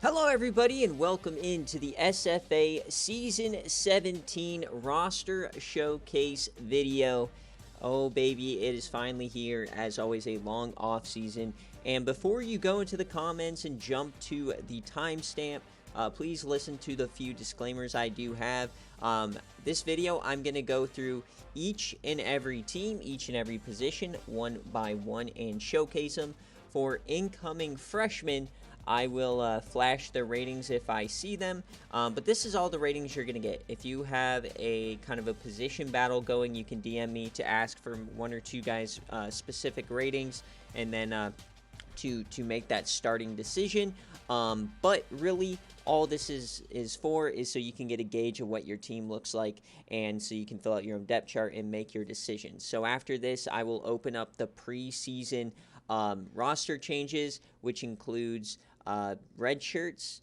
Hello, everybody, and welcome into the SFA Season 17 Roster Showcase video. Oh, baby, it is finally here. As always, a long off season. And before you go into the comments and jump to the timestamp, please listen to the few disclaimers I do have. This video, I'm going to go through each and every team, each and every position, one by one, and showcase them. For incoming freshmen, I will flash their ratings if I see them, but this is all the ratings you're going to get. If you have a kind of a position battle going, you can DM me to ask for one or two guys' specific ratings, and then to make that starting decision. But really, all this is for is so you can get a gauge of what your team looks like, and so you can fill out your own depth chart and make your decisions. So after this, I will open up the preseason roster changes, which includes red shirts,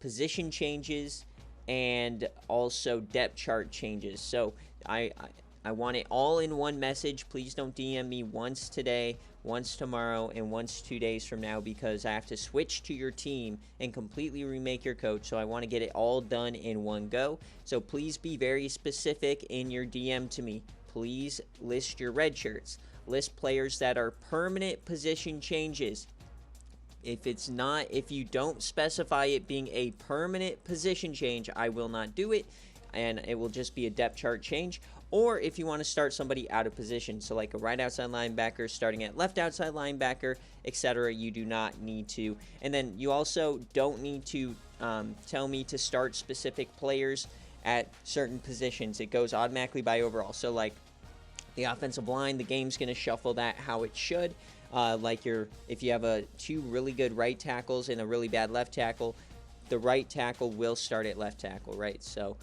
position changes, and also depth chart changes. So I want it all in one message. Please don't DM me once today, once tomorrow, and once 2 days from now, because I have to switch to your team and completely remake your coach. So I want to get it all done in one go. So please be very specific in your DM to me. Please list your red shirts. List players that are permanent position changes. If you don't specify it being a permanent position change, I will not do it, and it will just be a depth chart change. Or if you want to start somebody out of position, so like a right outside linebacker starting at left outside linebacker, etc., you do not need to. And then you also don't need to tell me to start specific players at certain positions. It goes automatically by overall. So like the offensive line, the game's going to shuffle that how it should. If you have two really good right tackles and a really bad left tackle, the right tackle will start at left tackle, right? So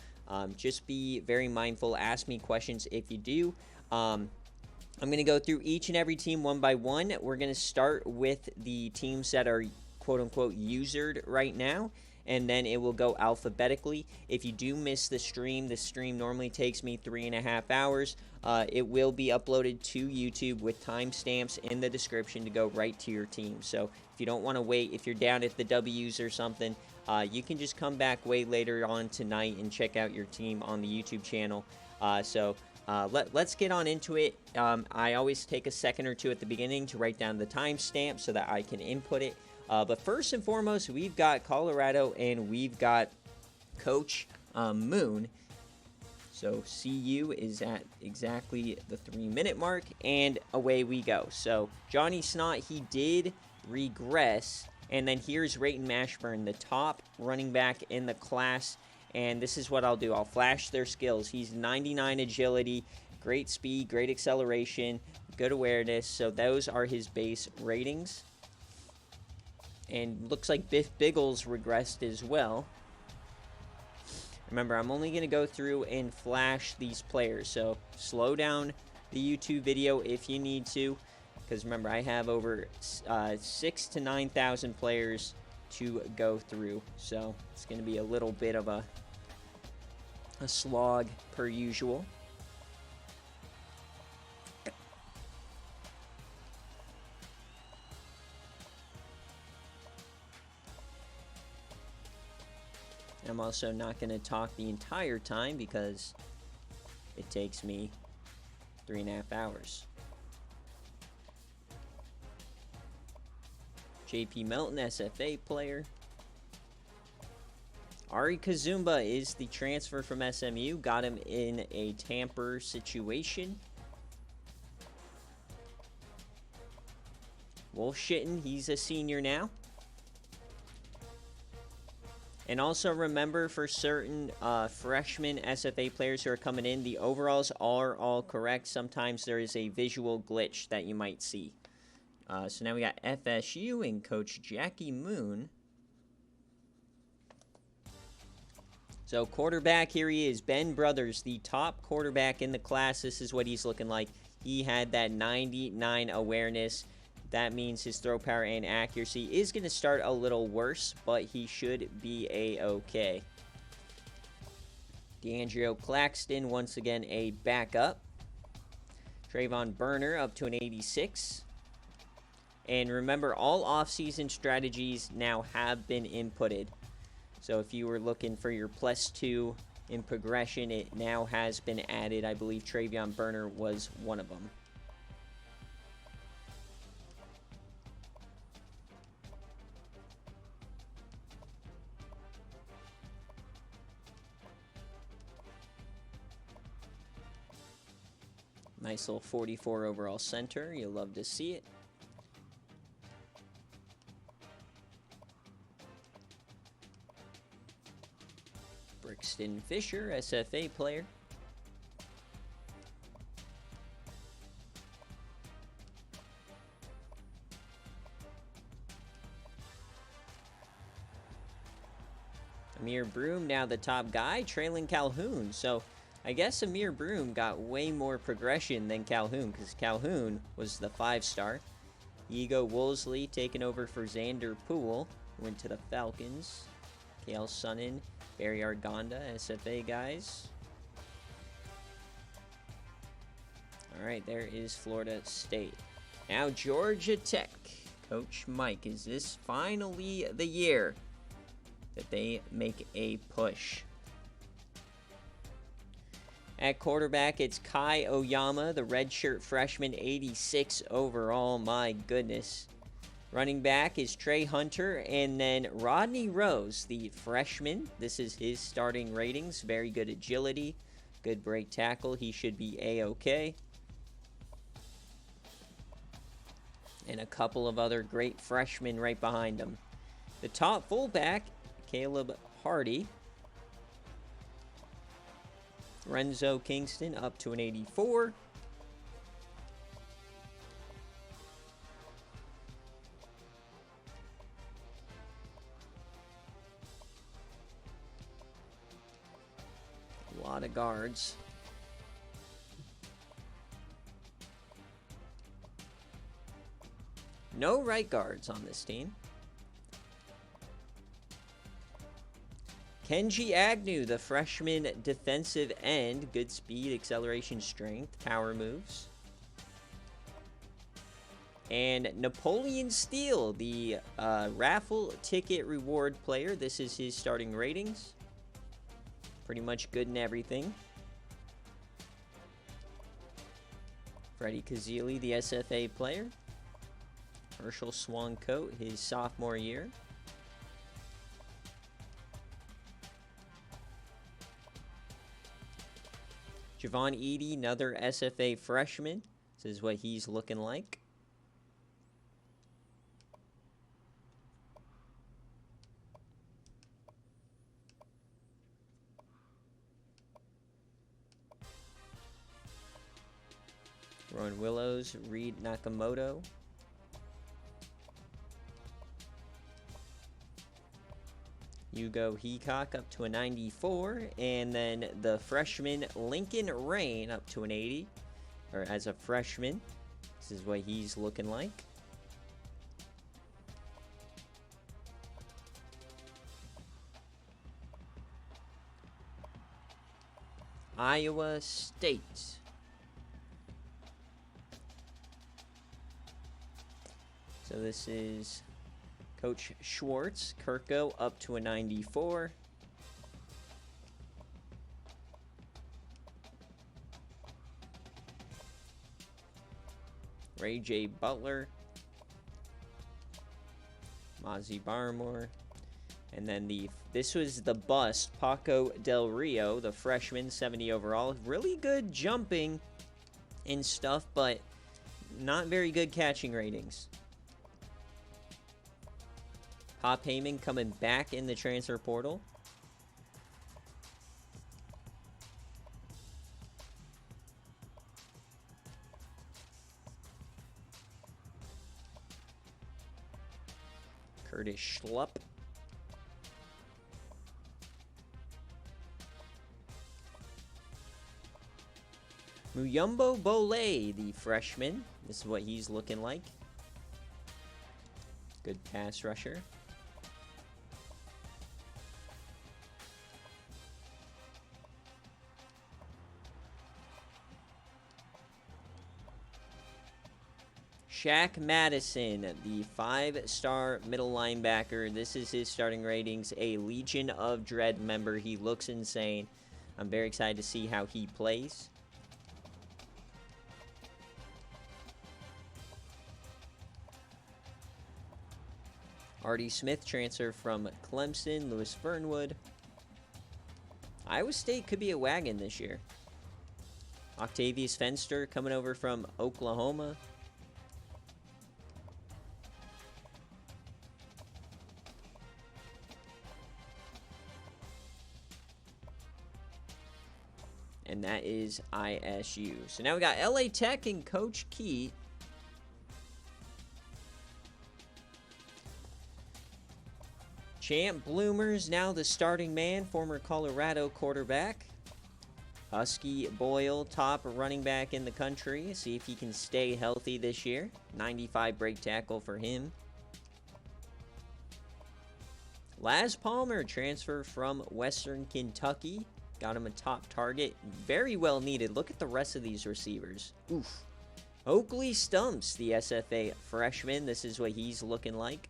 just be very mindful. Ask me questions if you do. I'm going to go through each and every team one by one. We're going to start with the teams that are quote-unquote usered right now, and then it will go alphabetically. If you do miss the stream normally takes me 3.5 hours. It will be uploaded to YouTube with timestamps in the description to go right to your team. So if you don't want to wait, if you're down at the W's or something, you can just come back way later on tonight and check out your team on the YouTube channel. Let's get on into it. I always take a second or two at the beginning to write down the timestamp so that I can input it. But first and foremost, we've got Colorado and we've got Coach Moon. So CU is at exactly the 3-minute mark, and away we go. So Johnny Snott, he did regress, and then here's Rayton Mashburn, the top running back in the class, and this is what I'll do. I'll flash their skills. He's 99 agility, great speed, great acceleration, good awareness, so those are his base ratings. And looks like Biff Biggles regressed as well. Remember, I'm only going to go through and flash these players, so slow down the YouTube video if you need to, because remember, I have over 6,000 to 9,000 players to go through, so it's going to be a little bit of a slog per usual. I'm also not going to talk the entire time because it takes me 3.5 hours. JP Melton, SFA player. Ari Kazumba is the transfer from SMU. Got him in a tamper situation. Wolf Shitten, he's a senior now. And also remember, for certain freshman SFA players who are coming in, the overalls are all correct. Sometimes there is a visual glitch that you might see. So now we got FSU and Coach Jackie Moon. So quarterback, here he is, Ben Brothers, the top quarterback in the class. This is what he's looking like. He had that 99 awareness. That means his throw power and accuracy is going to start a little worse, but he should be a-okay. DeAndre Claxton, once again, a backup. Trayvon Burner up to an 86. And remember, all off-season strategies now have been inputted. So if you were looking for your +2 in progression, it now has been added. I believe Travion Burner was one of them. Nice little 44 overall center. You'll love to see it. Brixton Fisher, SFA player. Amir Broom now the top guy, trailing Calhoun. So I guess Amir Broom got way more progression than Calhoun, because Calhoun was the 5-star. Yigo Woolsey taking over for Xander Poole. Went to the Falcons. Kale Sonnen, Barry Argonda, SFA guys. All right, there is Florida State. Now Georgia Tech. Coach Mike, is this finally the year that they make a push? At quarterback, it's Kai Oyama, the redshirt freshman, 86 overall. My goodness. Running back is Trey Hunter, and then Rodney Rose, the freshman. This is his starting ratings. Very good agility, good break tackle. He should be A-okay. And a couple of other great freshmen right behind him. The top fullback, Caleb Hardy. Renzo Kingston up to an 84. A lot of guards. No right guards on this team. Kenji Agnew, the freshman defensive end. Good speed, acceleration, strength, power moves. And Napoleon Steele, the raffle ticket reward player. This is his starting ratings. Pretty much good in everything. Freddie Kazili, the SFA player. Herschel Swancoat, his sophomore year. Javon Edey, another SFA freshman. This is what he's looking like. Rowan Willows, Reed Nakamoto. Hugo Heacock up to a 94, and then the freshman Lincoln Rain up to an 80, or as a freshman. This is what he's looking like. Iowa State. So this is Coach Schwartz, Kirko up to a 94. Ray J. Butler. Mozzie Barmore. And then this was the bust, Paco Del Rio, the freshman, 70 overall. Really good jumping and stuff, but not very good catching ratings. Pop Heyman coming back in the transfer portal. Curtis Schlupp. Muyumbo Bole, the freshman. This is what he's looking like. Good pass rusher. Shaq Madison, the 5-star middle linebacker. This is his starting ratings. A Legion of Dread member. He looks insane. I'm very excited to see how he plays. Artie Smith, transfer from Clemson. Lewis Fernwood. Iowa State could be a wagon this year. Octavius Fenster coming over from Oklahoma. And that is ISU. So now we got LA Tech and Coach Key. Champ Bloomers now the starting man, former Colorado quarterback. Husky Boyle, top running back in the country. See if he can stay healthy this year. 95 break tackle for him. Laz Palmer, transfer from Western Kentucky. Got him a top target. Very well needed. Look at the rest of these receivers. Oof. Oakley Stumps, the SFA freshman. This is what he's looking like.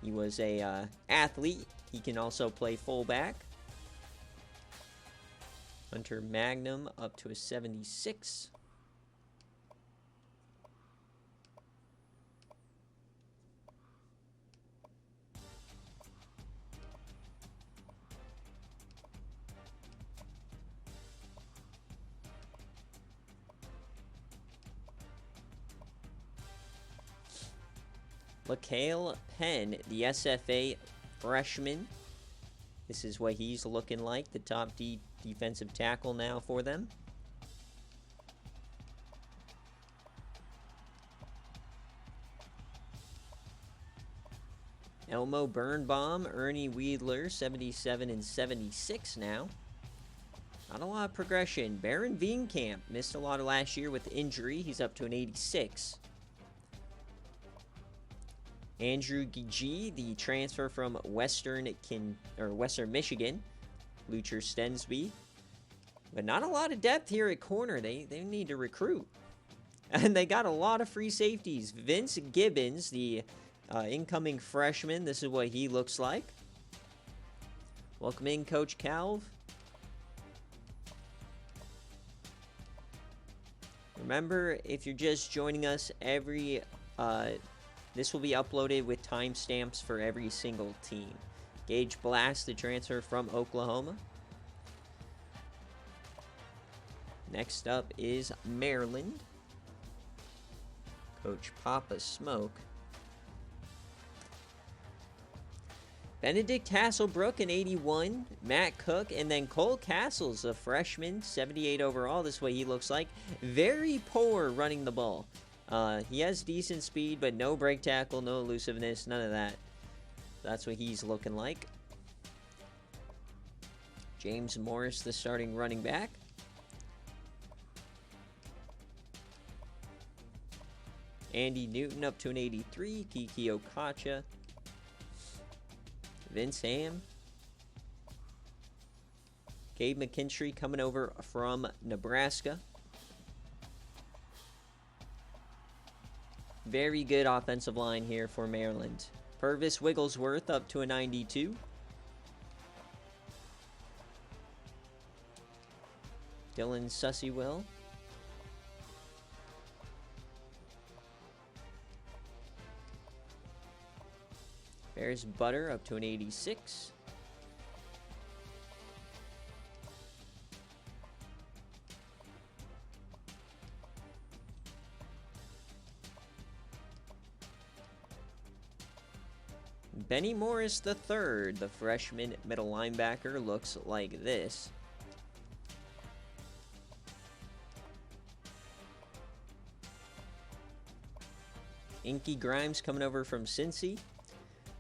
He was a athlete. He can also play fullback. Hunter Magnum up to a 76. LaCale Penn, the SFA freshman. This is what he's looking like, the top defensive tackle now for them. Elmo Birnbaum, Ernie Weidler, 77 and 76 now. Not a lot of progression. Baron Veenkamp missed a lot of last year with injury. He's up to an 86. Andrew G, the transfer from Western Michigan. Lucher Stensby. But not a lot of depth here at corner. They need to recruit. And they got a lot of free safeties. Vince Gibbons, the incoming freshman. This is what he looks like. Welcome in, Coach Calv. Remember, if you're just joining us, this will be uploaded with timestamps for every single team. Gage Blast, the transfer from Oklahoma. Next up is Maryland. Coach Papa Smoke. Benedict Hasselbrook, an 81. Matt Cook, and then Cole Castles, a freshman, 78 overall. This way he looks like. Very poor running the ball. He has decent speed, but no break tackle, no elusiveness, none of that. That's what he's looking like. James Morris, the starting running back. Andy Newton up to an 83. Kiki Okacha. Vince Ham. Gabe McKinstry coming over from Nebraska. Very good offensive line here for Maryland. Purvis Wigglesworth up to a 92. Dylan Sussywell. Bears Butter up to an 86. Benny Morris III, the freshman middle linebacker, looks like this. Inky Grimes coming over from Cincy.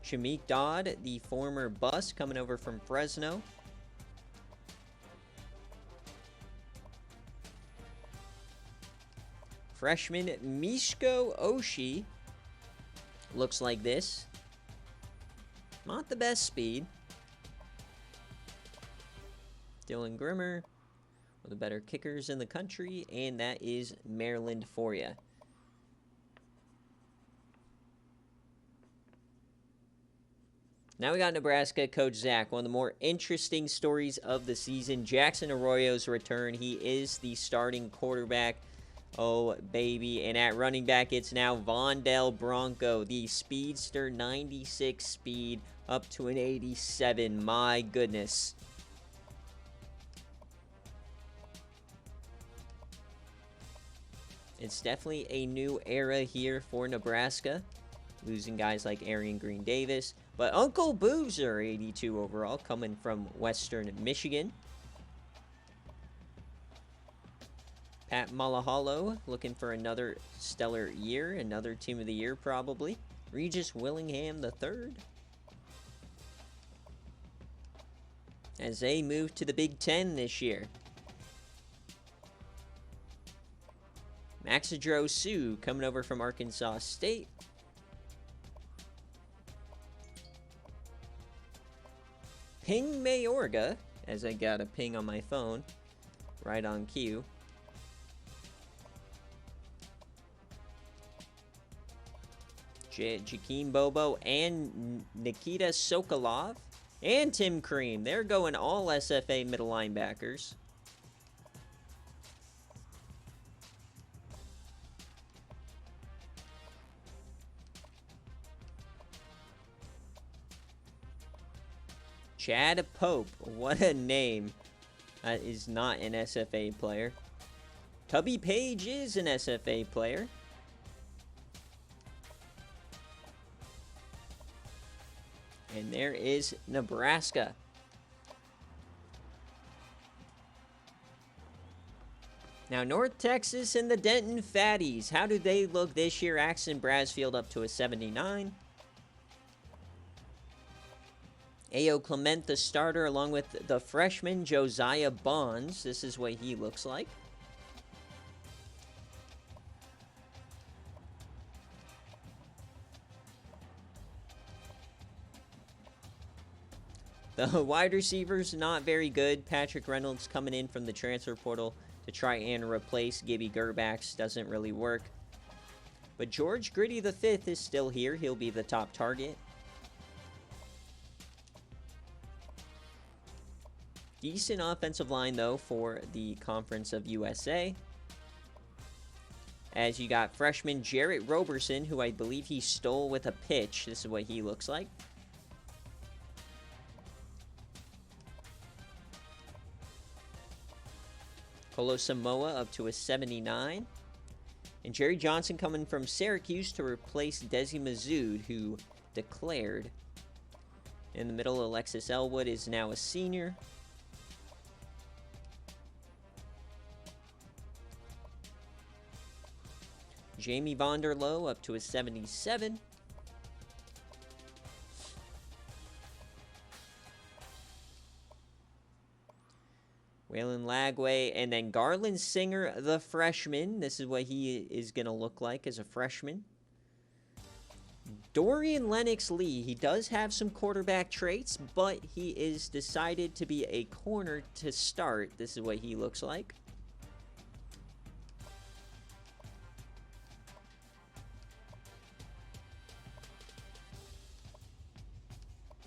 Shameik Dodd, the former Bus, coming over from Fresno. Freshman Mishko Oshie looks like this. Not the best speed. Dylan Grimmer, one of the better kickers in the country, and that is Maryland for you. Now we got Nebraska coach Zach, one of the more interesting stories of the season. Jackson Arroyo's return. He is the starting quarterback. Oh, baby. And at running back, it's now Vondell Bronco, the speedster, 96 speed, up to an 87. My goodness. It's definitely a new era here for Nebraska, losing guys like Arian Green Davis. But Uncle Boozer, 82 overall, coming from Western Michigan. Pat Malaholo looking for another stellar year, another Team of the Year probably. Regis Willingham III. As they move to the Big Ten this year. Maxidro Sue coming over from Arkansas State. Ping Mayorga, as I got a ping on my phone, right on cue. Jakeem Bobo and Nikita Sokolov and Tim Cream. They're going all SFA middle linebackers. Chad Pope, what a name. That is not an SFA player. Tubby Page is an SFA player. And there is Nebraska. Now, North Texas and the Denton Fatties. How do they look this year? Axton Brasfield up to a 79. Ao Clement, the starter, along with the freshman Josiah Bonds. This is what he looks like. The wide receivers, not very good. Patrick Reynolds coming in from the transfer portal to try and replace Gibby Gerbax. Doesn't really work. But George Gritty V is still here. He'll be the top target. Decent offensive line, though, for the Conference of USA. As you got freshman Jarrett Roberson, who I believe he stole with a pitch. This is what he looks like. Kolo Samoa up to a 79. And Jerry Johnson coming from Syracuse to replace Desi Mazood, who declared. In the middle, Alexis Elwood is now a senior. Jamie Vonderloh up to a 77. Waylon Lagway, and then Garland Singer, the freshman. This is what he is going to look like as a freshman. Dorian Lennox Lee, he does have some quarterback traits, but he is decided to be a corner to start. This is what he looks like.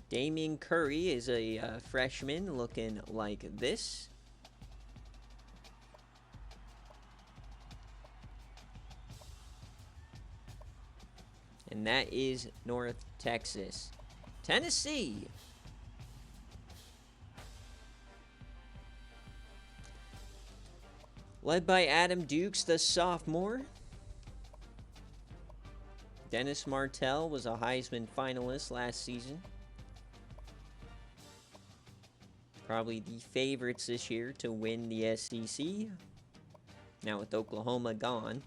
Damian Curry is a freshman looking like this. And that is North Texas. Tennessee. Led by Adam Dukes, the sophomore. Dennis Martell was a Heisman finalist last season. Probably the favorites this year to win the SEC. Now with Oklahoma gone.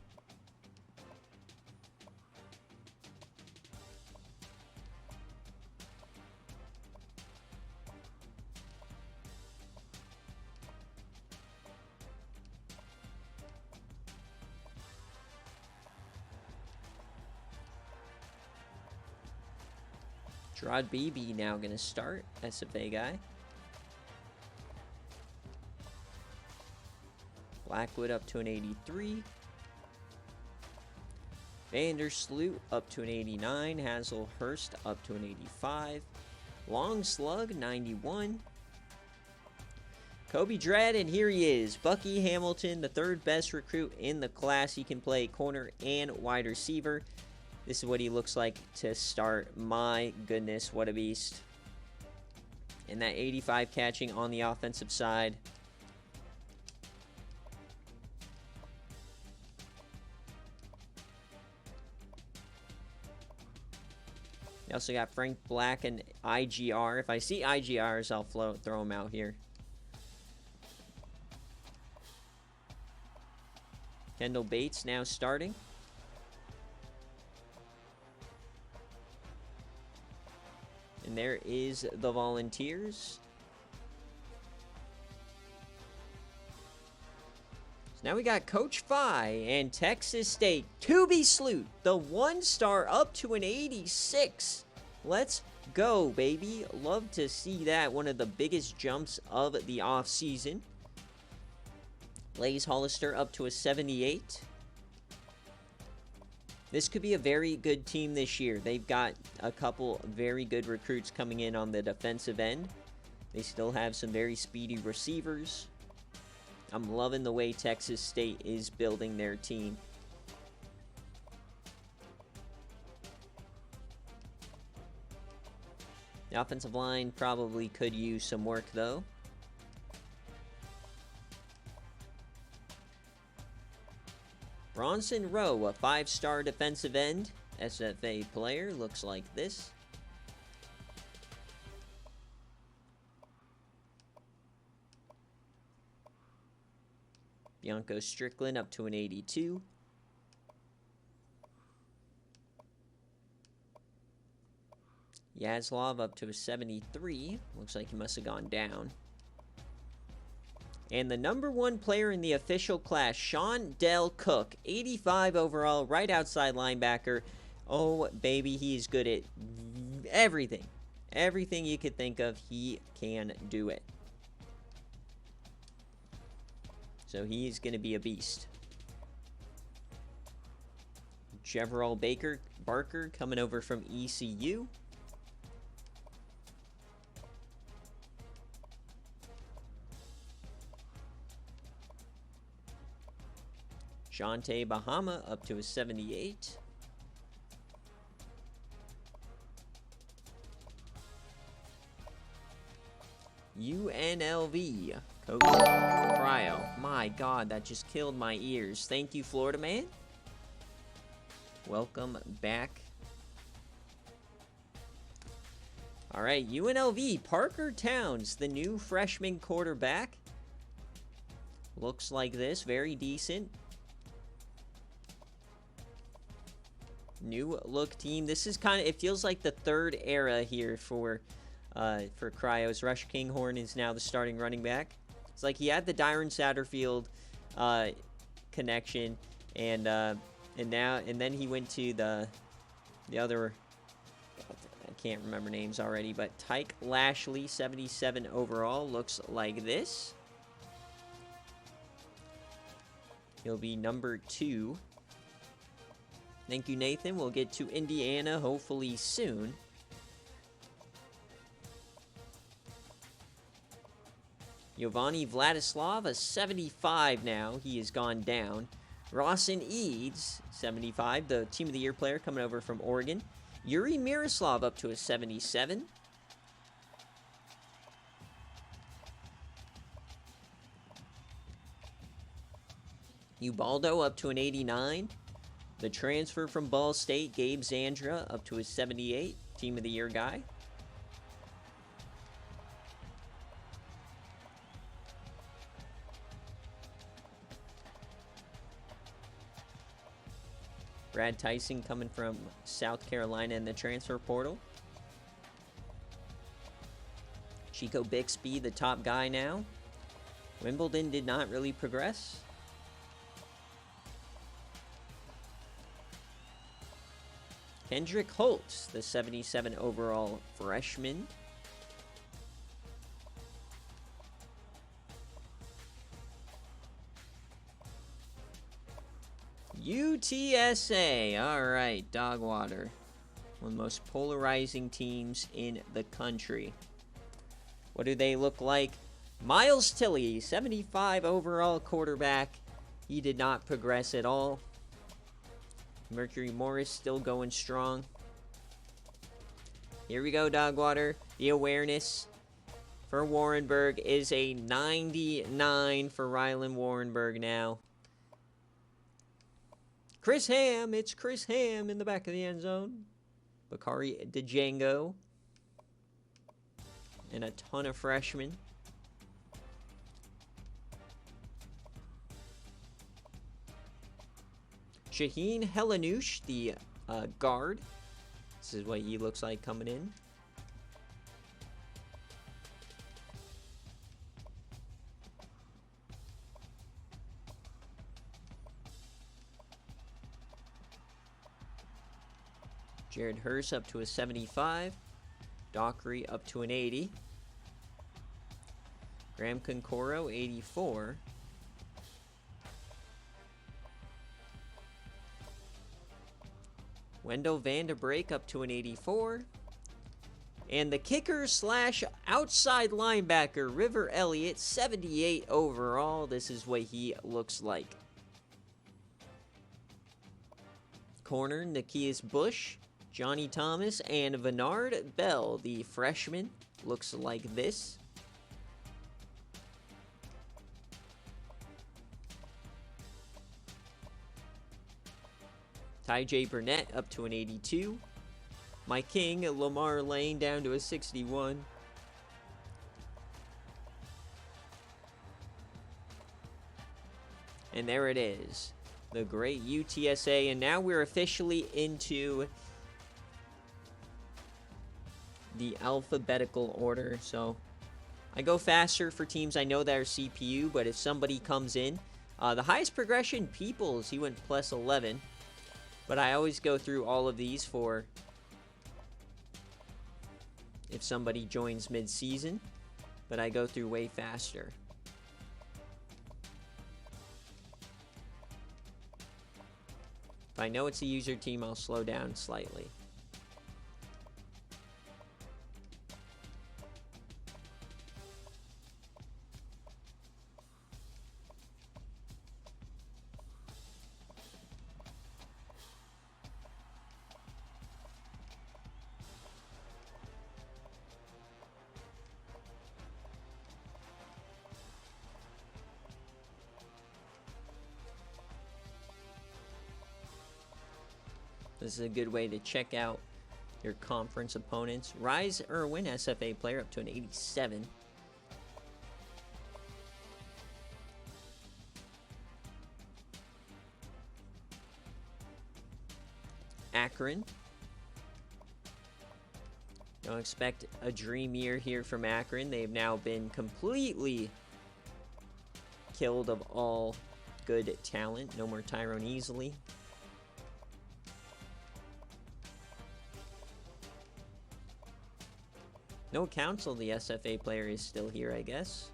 Gerard Beebe now going to start, SFA guy. Blackwood up to an 83. Vandersloot up to an 89. Hazelhurst up to an 85. Long slug, 91. Kobe Dredd, and here he is. Bucky Hamilton, the third best recruit in the class. He can play corner and wide receiver. This is what he looks like to start. My goodness, what a beast. And that 85 catching on the offensive side. We also got Frank Black and IGR. If I see IGRs, I'll throw them out here. Kendall Bates now starting. And there is the Volunteers. So now we got Coach Phi and Texas State. Toby Sloot, the 1-star, up to an 86. Let's go, baby. Love to see that. One of the biggest jumps of the offseason. Blaze Hollister up to a 78. This could be a very good team this year. They've got a couple very good recruits coming in on the defensive end. They still have some very speedy receivers. I'm loving the way Texas State is building their team. The offensive line probably could use some work, though. Bronson Rowe, a 5-star defensive end, SFA player, looks like this. Bianco Strickland up to an 82. Yaslov up to a 73. Looks like he must have gone down. And the #1 player in the official class, Sean Dell Cook, 85 overall, right outside linebacker. Oh, baby, he is good at everything. Everything you could think of, he can do it. So he's going to be a beast. Jeverall Barker coming over from ECU. Jonte Bahama up to a 78. UNLV, Coach Cryo. My God, that just killed my ears. Thank you, Florida man. Welcome back. All right, UNLV, Parker Towns, the new freshman quarterback. Looks like this, very decent. New look team. This is kind of, it feels like the third era here for Cryos. Rush Kinghorn is now the starting running back. It's like he had the Dyron Satterfield connection, and then he went to the other, I can't remember names already, but Tyke Lashley, 77 overall, looks like this. He'll be #2. Thank you, Nathan. We'll get to Indiana hopefully soon. Giovanni Vladislav, a 75 now. He has gone down. Rawson Eads, 75, the Team of the Year player coming over from Oregon. Yuri Miroslav up to a 77. Ubaldo up to an 89. The transfer from Ball State, Gabe Zandra, up to a 78. Team of the Year guy. Brad Tyson coming from South Carolina in the transfer portal. Chico Bixby, the top guy now. Wimbledon did not really progress. Kendrick Holtz, the 77 overall freshman. UTSA. All right, Dogwater. One of the most polarizing teams in the country. What do they look like? Miles Tilley, 75 overall quarterback. He did not progress at all. Mercury Morris still going strong. Here we go, Dogwater. The awareness for Warrenburg is a 99 for Rylan Warrenburg now. Chris Ham. It's Chris Ham in the back of the end zone. Bakari DeDjango. And a ton of freshmen. Shaheen Helanoush, the guard. This is what he looks like coming in. Jared Hurst up to a 75. Dockery up to an 80. Graham Concoro, 84. Wendell Vanderbrake up to an 84. And the kicker slash outside linebacker, River Elliott, 78 overall. This is what he looks like. Corner, Nikias Bush, Johnny Thomas, and Vernard Bell, the freshman, looks like this. Ty J. Burnett up to an 82. Mike King, Lamar Lane down to a 61. And there it is. The great UTSA. And now we're officially into the alphabetical order. So I go faster for teams I know that are CPU. But if somebody comes in, the highest progression, Peoples, he went plus 11. But I always go through all of these for if somebody joins mid-season. But I go through way faster. If I know it's a user team, I'll slow down slightly. This is a good way to check out your conference opponents. Rise Irwin, SFA player, up to an 87. Akron. Don't expect a dream year here from Akron. They've now been completely killed of all good talent. No more Tyrone Easley. No Council, the SFA player, is still here, I guess.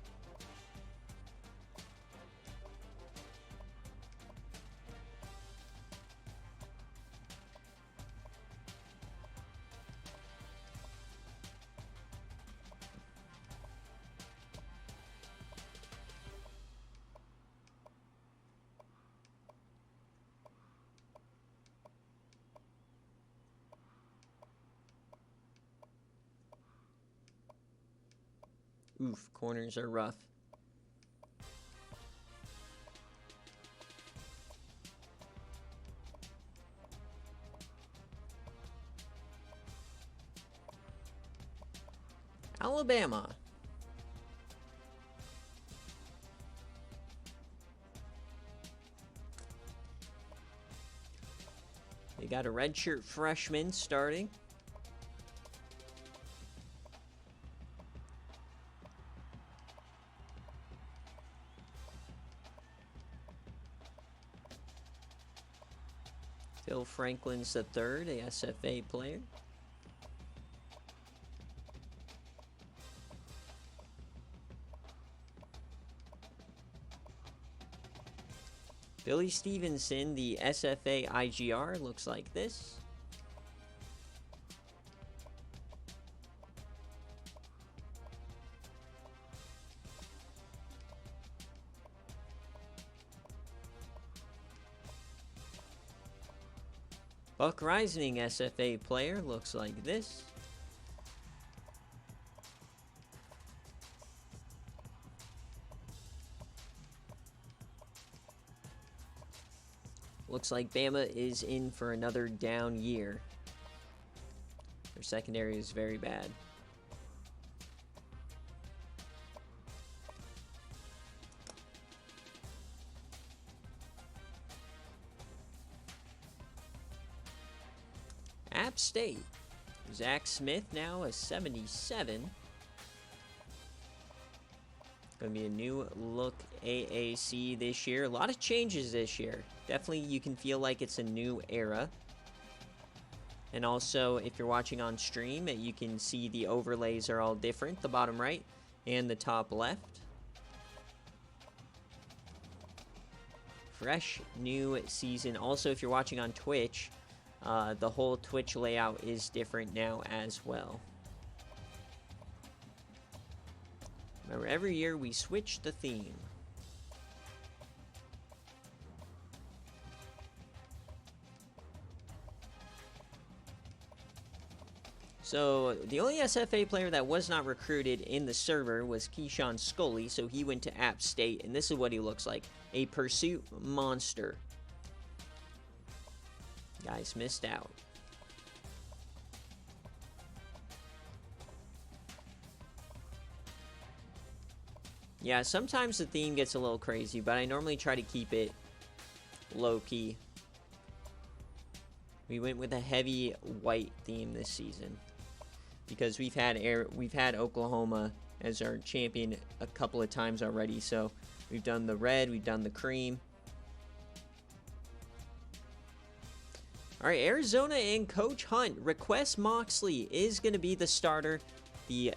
Oof, corners are rough. Alabama. They got a redshirt freshman starting. Phil Franklin's the third, a SFA player. Billy Stevenson, the SFA IGR, looks like this. Buck Rising SFA player looks like this. Looks like Bama is in for another down year. Their secondary is very bad. App State. Zach Smith now a 77. Going to be a new look AAC this year. A lot of changes this year. Definitely you can feel like it's a new era. And also, if you're watching on stream, you can see the overlays are all different. The bottom right and the top left. Fresh new season. Also, if you're watching on Twitch, the whole Twitch layout is different now as well. Remember, every year we switch the theme. So, the only SFA player that was not recruited in the server was Keyshawn Scully, so he went to App State, and this is what he looks like. A pursuit monster. Guys missed out. Yeah, sometimes the theme gets a little crazy, but I normally try to keep it low-key. We went with a heavy white theme this season because we've had Oklahoma as our champion a couple of times already. So we've done the red, we've done the cream. All right, Arizona and Coach Hunt. Request Moxley is going to be the starter, the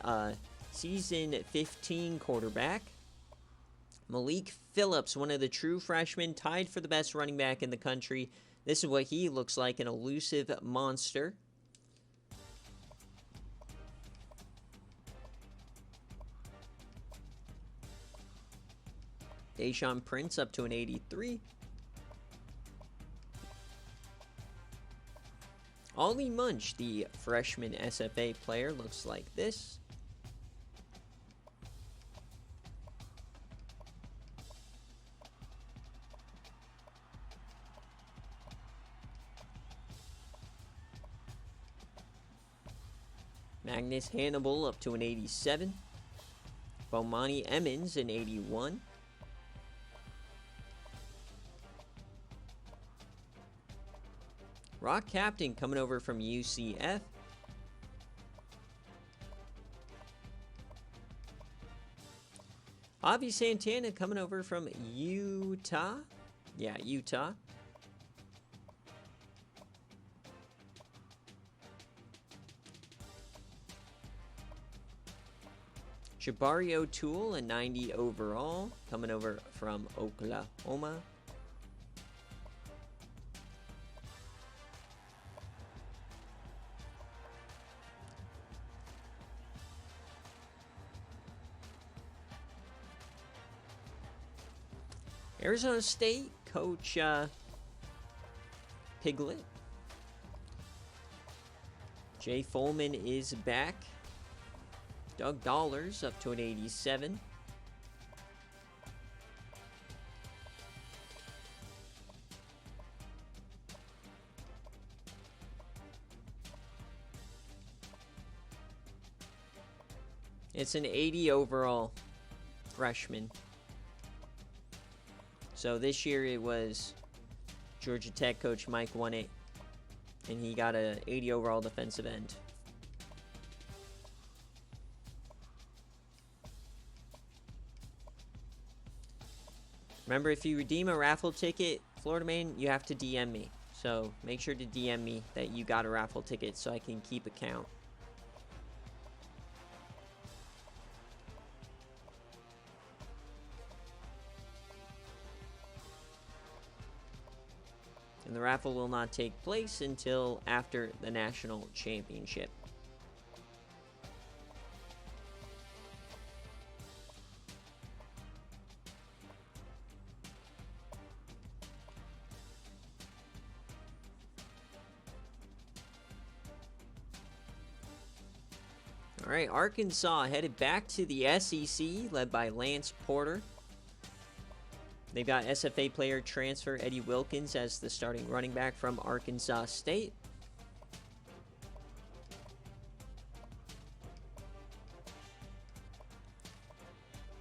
season 15 quarterback. Malik Phillips, one of the true freshmen, tied for the best running back in the country. This is what he looks like, an elusive monster. Deshaun Prince up to an 83. Ollie Munch, the freshman SFA player, looks like this. Magnus Hannibal up to an 87. Bomani Emmons an 81. Rock Captain coming over from UCF. Avi Santana coming over from Utah. Yeah, Utah. Jabari O'Toole, a 90 overall, coming over from Oklahoma. Arizona State, Coach Piglet. Jay Foreman is back. Doug Dollars up to an 87. It's an 80 overall freshman. So this year it was Georgia Tech coach Mike won it, and he got an 80 overall defensive end. Remember, if you redeem a raffle ticket, Florida Man, you have to DM me. So make sure to DM me that you got a raffle ticket so I can keep account. And the raffle will not take place until after the national championship. All right, Arkansas headed back to the SEC, led by Lance Porter. They've got SFA player transfer Eddie Wilkins as the starting running back from Arkansas State.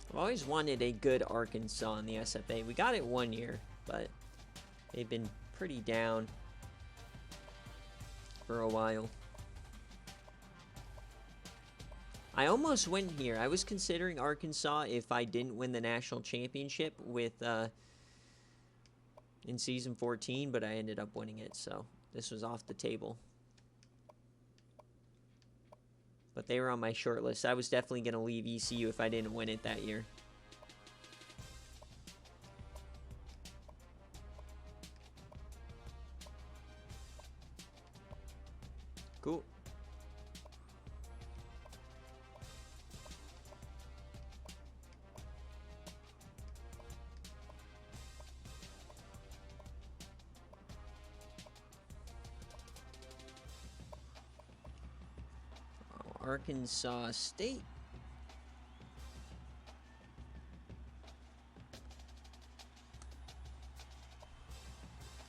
I've always wanted a good Arkansas in the SFA. We got it one year, but they've been pretty down for a while. I almost went here. I was considering Arkansas if I didn't win the national championship with in season 14, but I ended up winning it, so this was off the table. But they were on my short list. I was definitely going to leave ECU if I didn't win it that year. Cool. Arkansas State.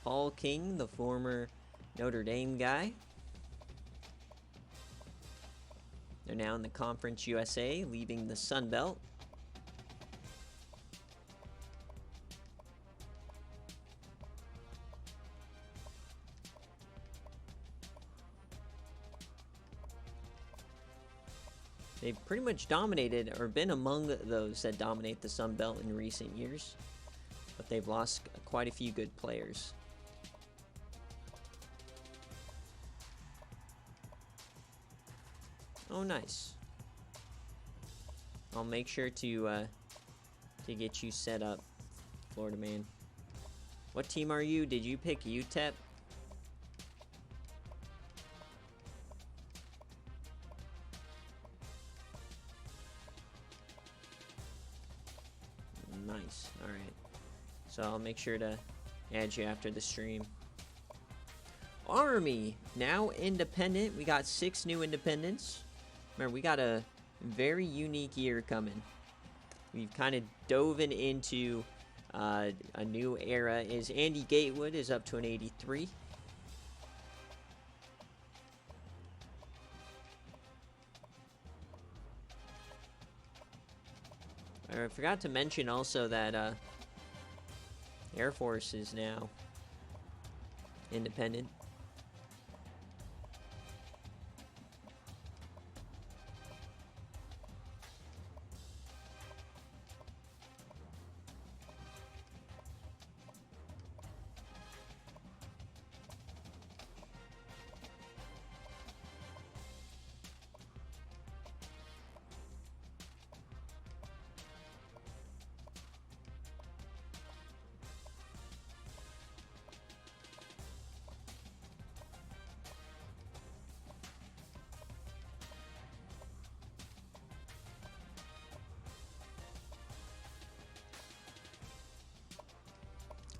Paul King, the former Notre Dame guy. They're now in the Conference USA, leaving the Sun Belt. They've pretty much dominated, or been among those that dominate the Sun Belt in recent years. But they've lost quite a few good players. Oh, nice. I'll make sure to get you set up, Florida man. What team are you? Did you pick UTEP? Nice. All right. So I'll make sure to add you after the stream. Army, now independent. We got 6 new independents. Remember, we got a very unique year coming. We've kind of dove into a new era. Is Andy Gatewood is up to an 83. I forgot to mention also that Air Force is now independent.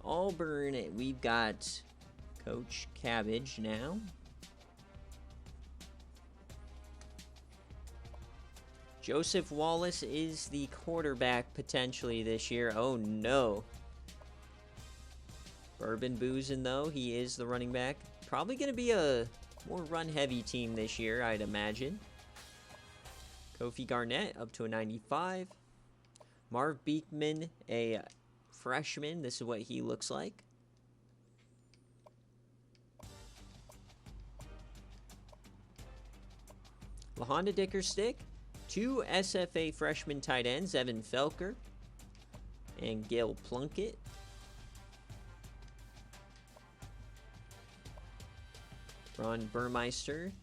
Auburn, we've got Coach Cabbage now. Joseph Wallace is the quarterback potentially this year. Oh no. Bourbon boozing though, he is the running back. Probably going to be a more run-heavy team this year, I'd imagine. Kofi Garnett up to a 95. Marv Beekman, a freshman. This is what he looks like. LaHonda Dickerstick, 2 SFA freshman tight ends, Evan Felker and Gail Plunkett. Ron Burmeister,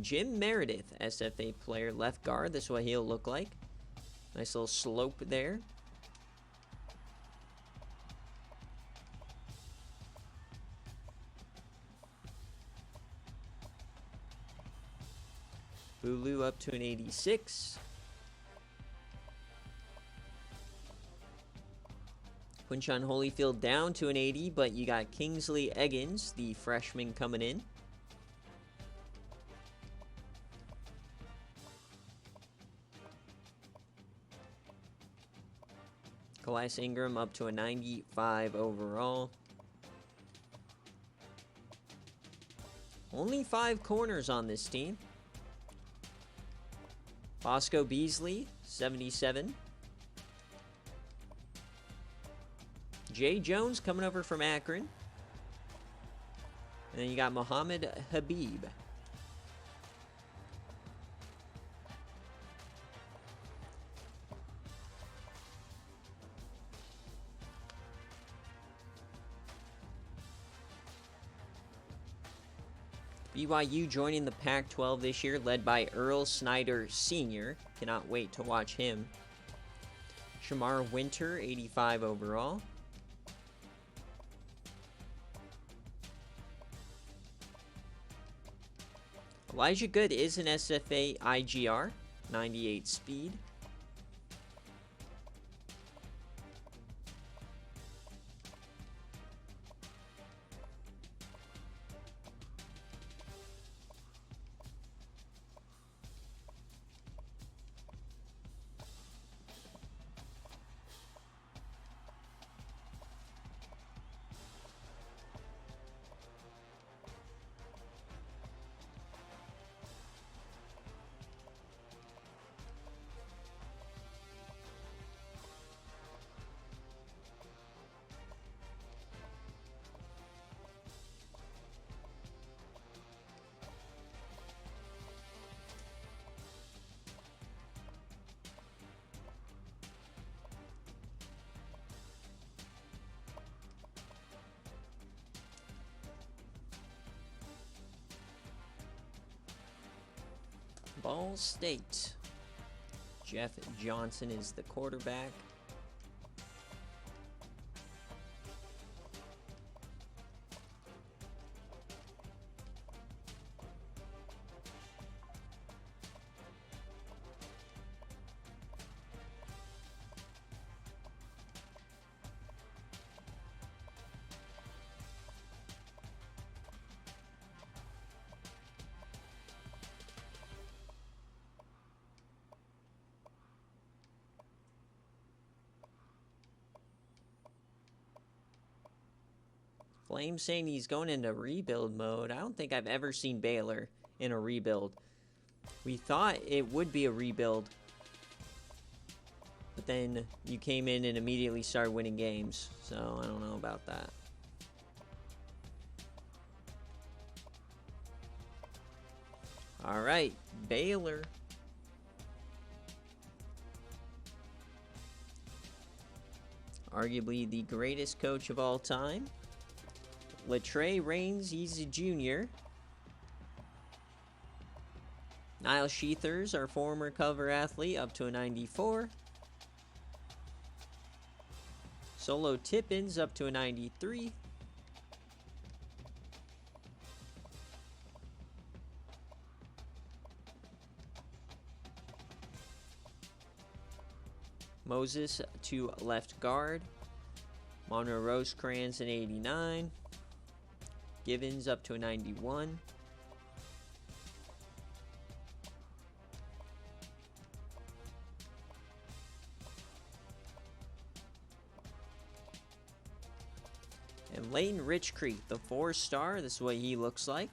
Jim Meredith, SFA player, left guard. This is what he'll look like. Nice little slope there. Bulu up to an 86. Quinshon Holyfield down to an 80, but you got Kingsley Eggins, the freshman, coming in. Calais Ingram up to a 95 overall. Only 5 corners on this team. Bosco Beasley, 77. Jay Jones coming over from Akron. And then you got Mohammed Habib. BYU joining the Pac-12 this year, led by Earl Snyder Sr. Cannot wait to watch him. Shamar Winter, 85 overall. Elijah Good is an SFA IGR, 98 speed. Ball State. Jeff Johnson is the quarterback. Flame saying he's going into rebuild mode. I don't think I've ever seen Baylor in a rebuild. We thought it would be a rebuild, but then you came in and immediately started winning games, so I don't know about that. All right, Baylor. Arguably the greatest coach of all time. Latrey Raines, he's a junior. Niall Sheethers, our former cover athlete, up to a 94. Solo Tippins, up to a 93. Moses to left guard. Monroe Rosecrans, an 89. Givens up to a 91. And Leighton Richcreek, the 4-star. This is what he looks like.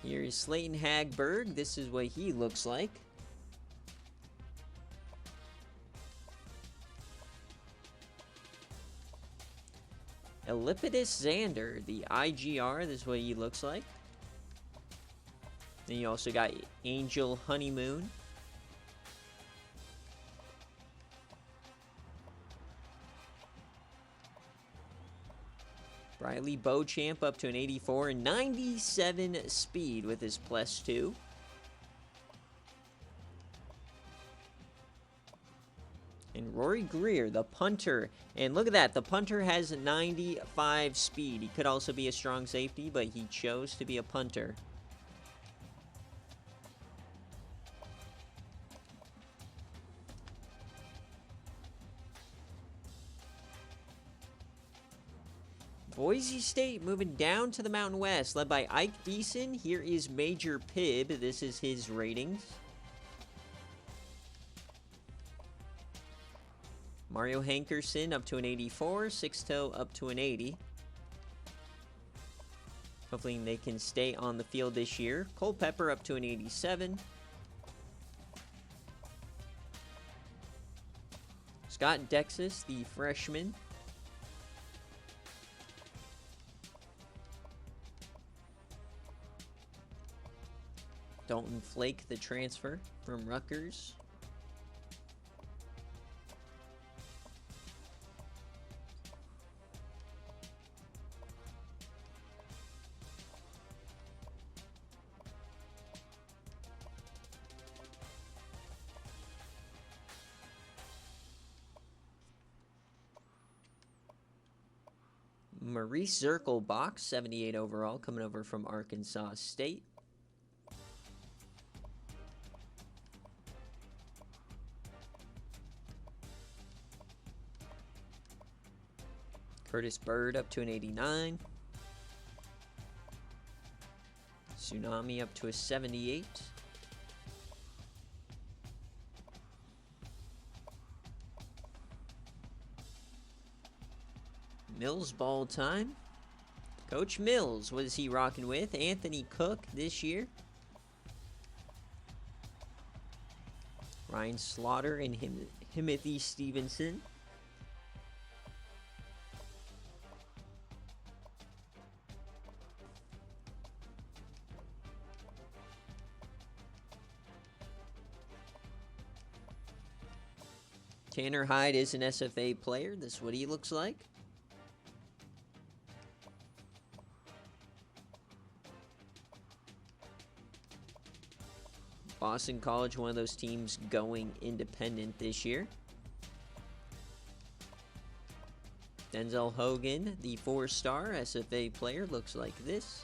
Here is Slayton Hagberg. This is what he looks like. Elipidus Xander, the IGR, this is what he looks like. Then you also got Angel Honeymoon. Riley Beauchamp up to an 84 and 97 speed with his +2. And Rory Greer, the punter. And look at that. The punter has 95 speed. He could also be a strong safety, but he chose to be a punter. Boise State moving down to the Mountain West, led by Ike Deason. Here is Major Pibb. This is his ratings. Mario Hankerson up to an 84. Sixto up to an 80. Hopefully they can stay on the field this year. Culpepper up to an 87. Scott Dexis, the freshman. Dalton Flake, the transfer from Rutgers. Maurice Zirkelbach, 78 overall, coming over from Arkansas State. Curtis Bird up to an 89. Tsunami up to a 78. Mills ball time. Coach Mills, what is he rocking with? Anthony Cook this year. Ryan Slaughter and Timothy Stevenson. Tanner Hyde is an SFA player. This is what he looks like. Boston College, one of those teams going independent this year. Denzel Hogan, the 4-star SFA player, looks like this.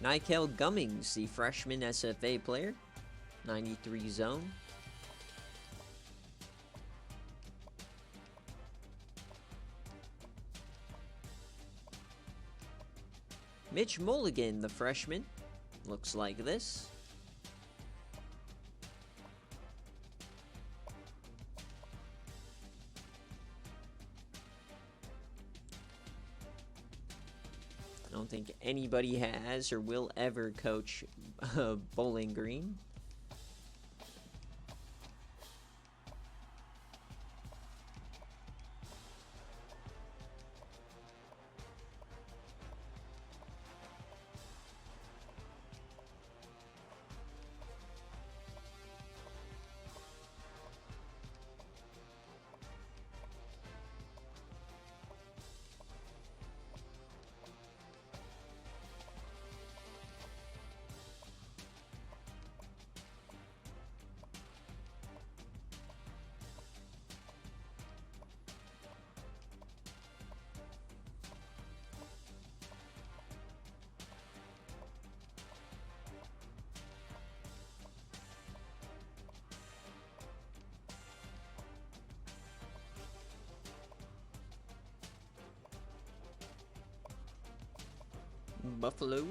Nikel Gummings, the freshman SFA player, 93 zone. Mitch Mulligan, the freshman, looks like this. I don't think anybody has or will ever coach Bowling Green. Buffalo.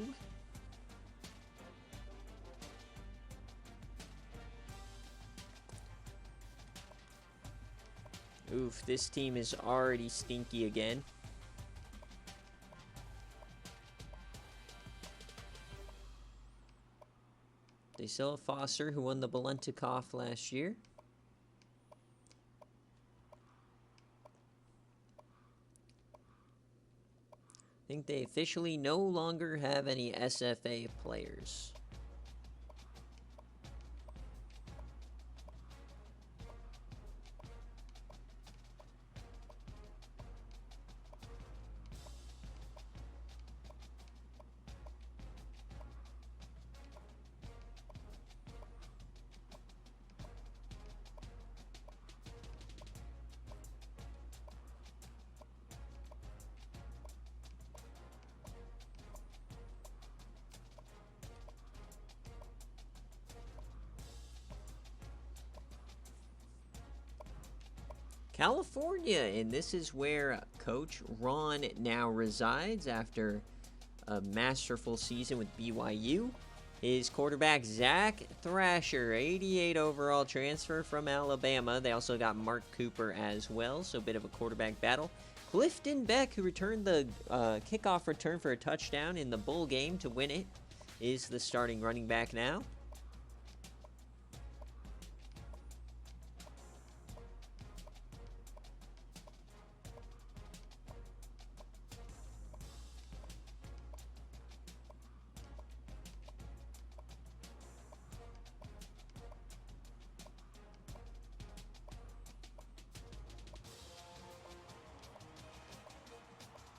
Oof, this team is already stinky again. They still have Foster, who won the Balentikoff last year. I think they officially no longer have any SFA players. California, and this is where Coach Ron now resides after a masterful season with BYU. His quarterback, Zach Thrasher, 88 overall transfer from Alabama. They also got Mark Cooper as well, so a bit of a quarterback battle. Clifton Beck, who returned the kickoff return for a touchdown in the bowl game to win it, is the starting running back now.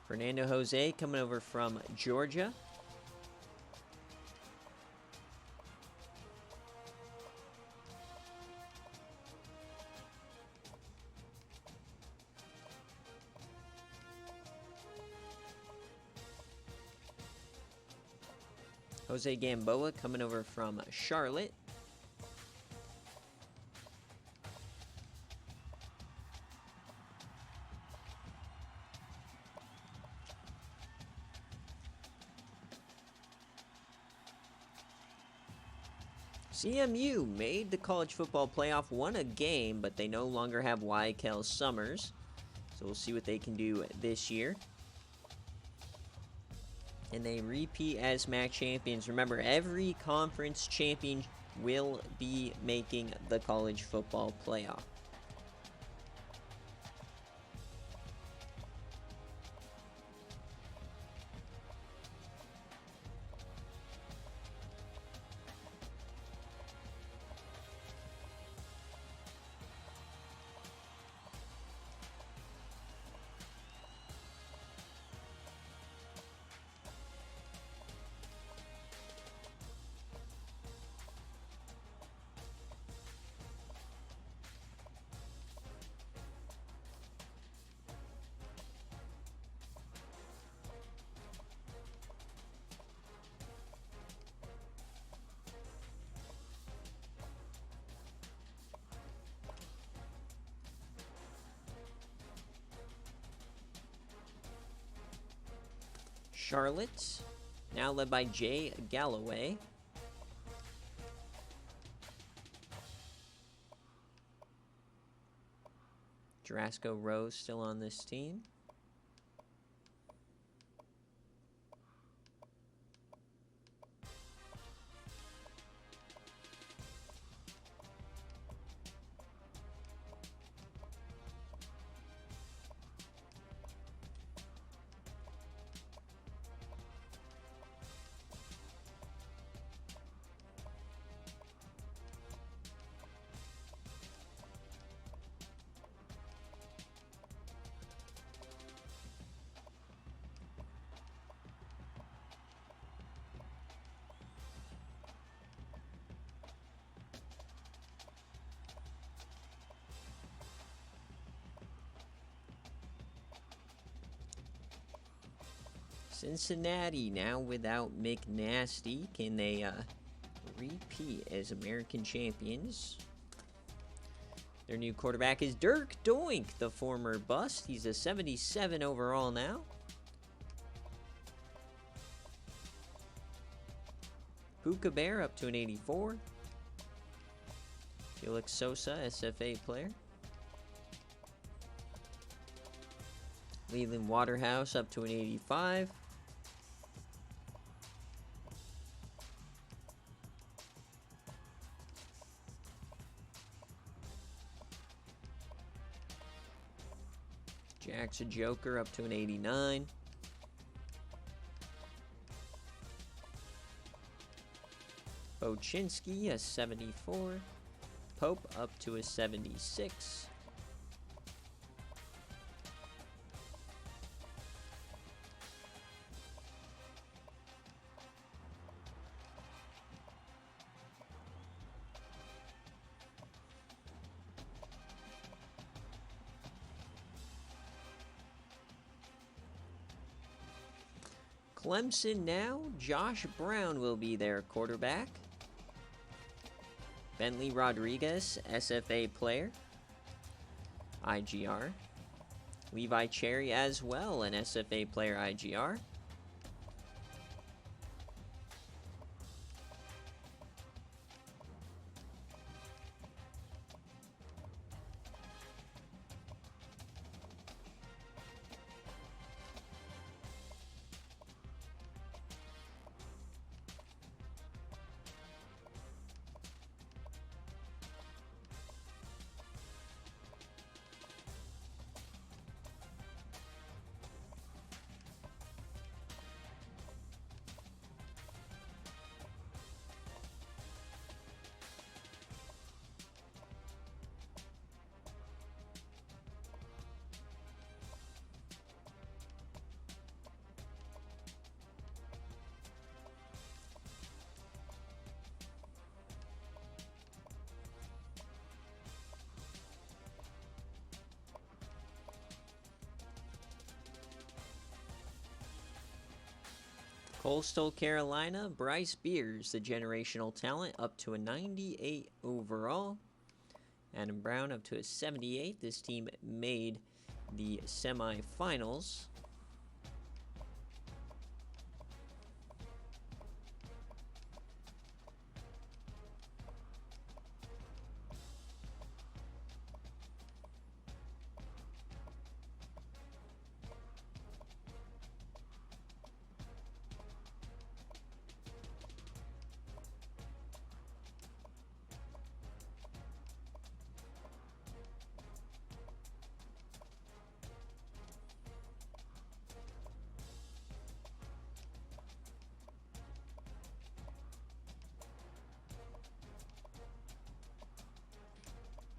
Fernando Jose coming over from Georgia. Jose Gamboa coming over from Charlotte. CMU made the college football playoff, won a game, but they no longer have Wykel Summers. So we'll see what they can do this year. And they repeat as MAC champions. Remember, every conference champion will be making the college football playoff. Charlotte, now led by Jay Galloway. Jarasco Rose still on this team. Cincinnati now without McNasty. Can they repeat as American champions? Their new quarterback is Dirk Doink, the former bust. He's a 77 overall now. Puka Bear up to an 84. Felix Sosa, SFA player. Leland Waterhouse up to an 85. Jackson Joker up to an 89. Bochinsky, a 74. Pope up to a 76. Clemson now, Josh Brown will be their quarterback. Bentley Rodriguez, SFA player. IGR. Levi Cherry as well, an SFA player IGR. Coastal Carolina, Bryce Beers, the generational talent, up to a 98 overall. Adam Brown up to a 78. This team made the semifinals.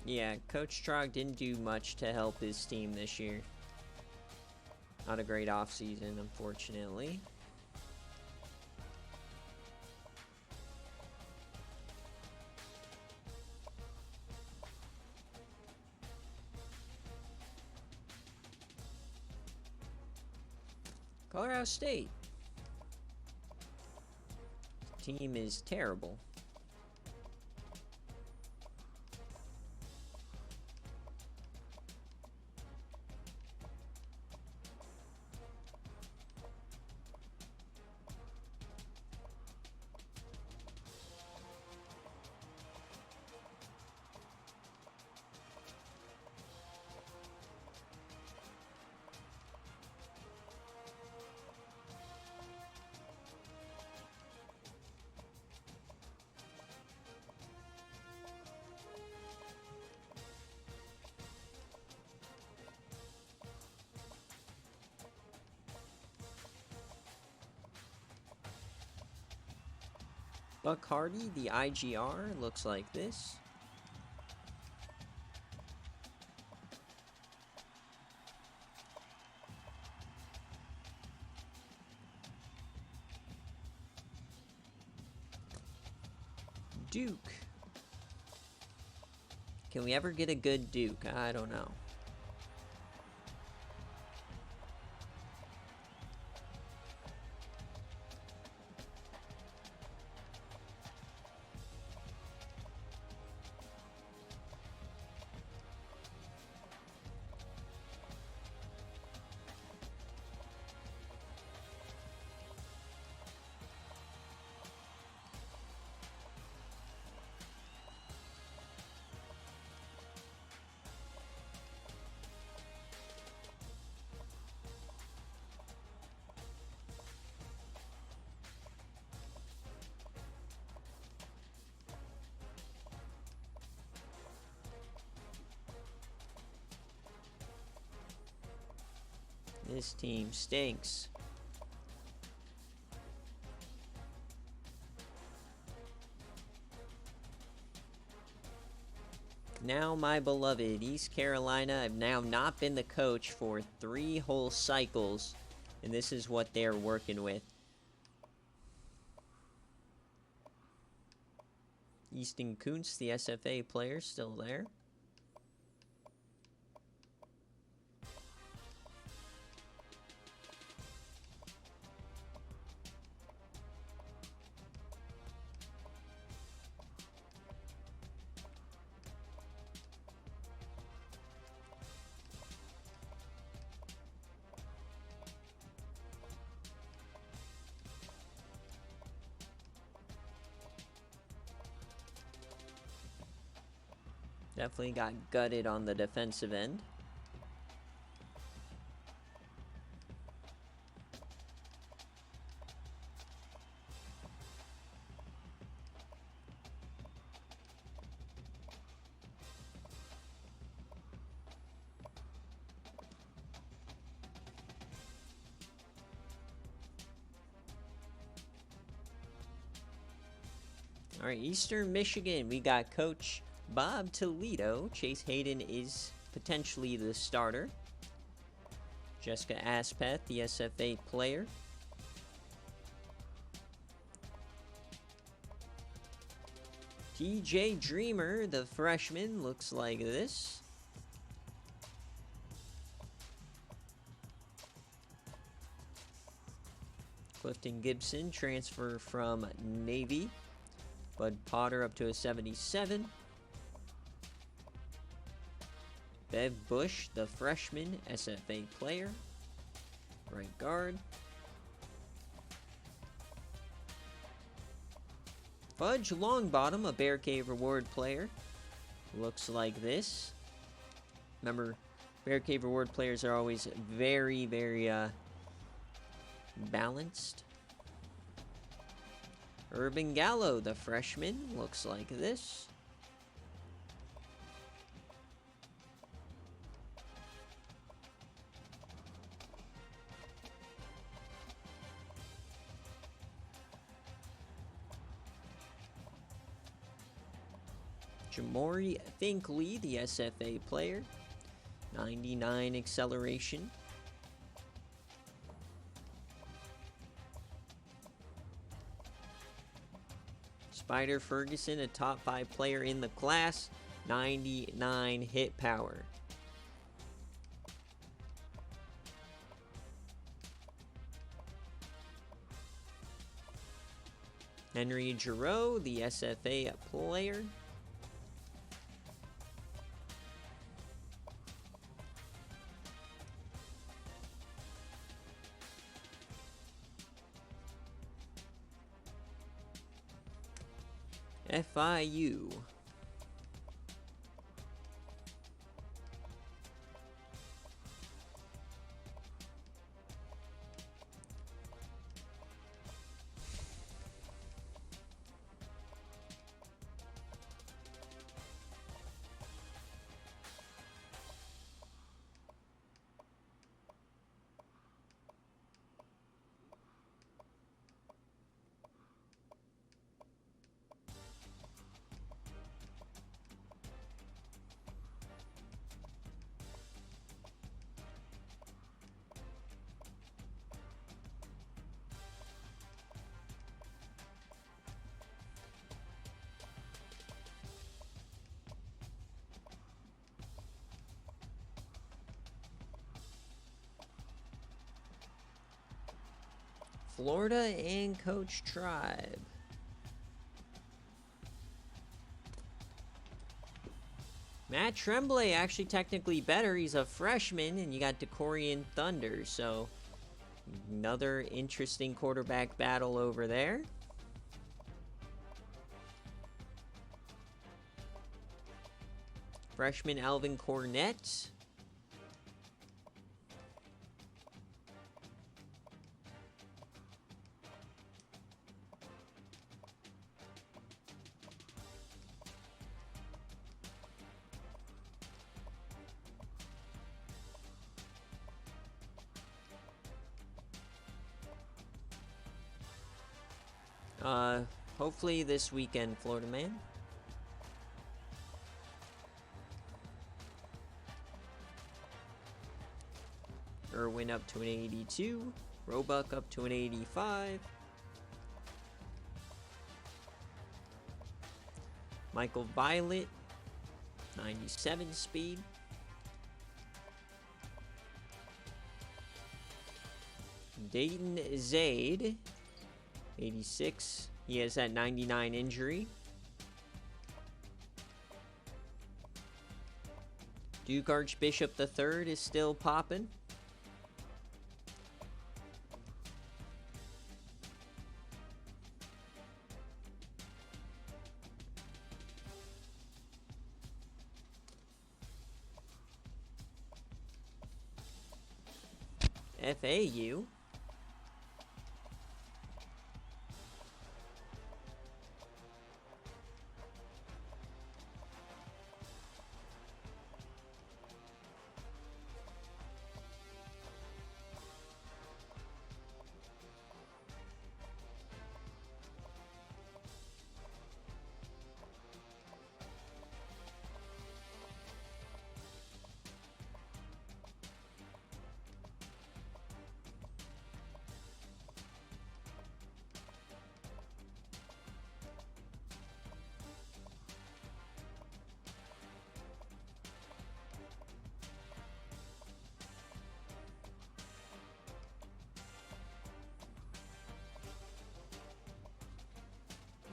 Yeah, Coach Trog didn't do much to help his team this year. Not a great offseason, unfortunately. Colorado State. Team is terrible. Buck Hardy, the IGR, looks like this. Duke. Can we ever get a good Duke? I don't know. This team stinks. Now, my beloved East Carolina, I've now not been the coach for 3 whole cycles, and this is what they're working with. Easton Kuntz, the SFA player, still there. Definitely got gutted on the defensive end. All right, Eastern Michigan, we got Coach Bob Toledo. Chase Hayden is potentially the starter. Jessica Aspeth, the SFA player. TJ Dreamer, the freshman, looks like this. Clifton Gibson, transfer from Navy. Bud Potter up to a 77. Bev Bush, the freshman, SFA player. Right guard. Fudge Longbottom, a Bear Cave Reward player. Looks like this. Remember, Bear Cave Reward players are always very, very balanced. Urban Gallo, the freshman, looks like this. Jamori Finkley, the SFA player. 99 acceleration. Spider Ferguson, a top 5 player in the class, 99 hit power. Henry Giroux, the SFA player. FIU. Florida and Coach Tribe. Matt Tremblay actually technically better. He's a freshman, and you got Decorian Thunder, so another interesting quarterback battle over there. Freshman Alvin Cornett. Hopefully this weekend, Florida man. Irwin up to an 82. Roebuck up to an 85. Michael Violet, 97 speed. Dayton Zaid, 86. He has that 99 injury. Duke Archbishop III is still popping. FAU.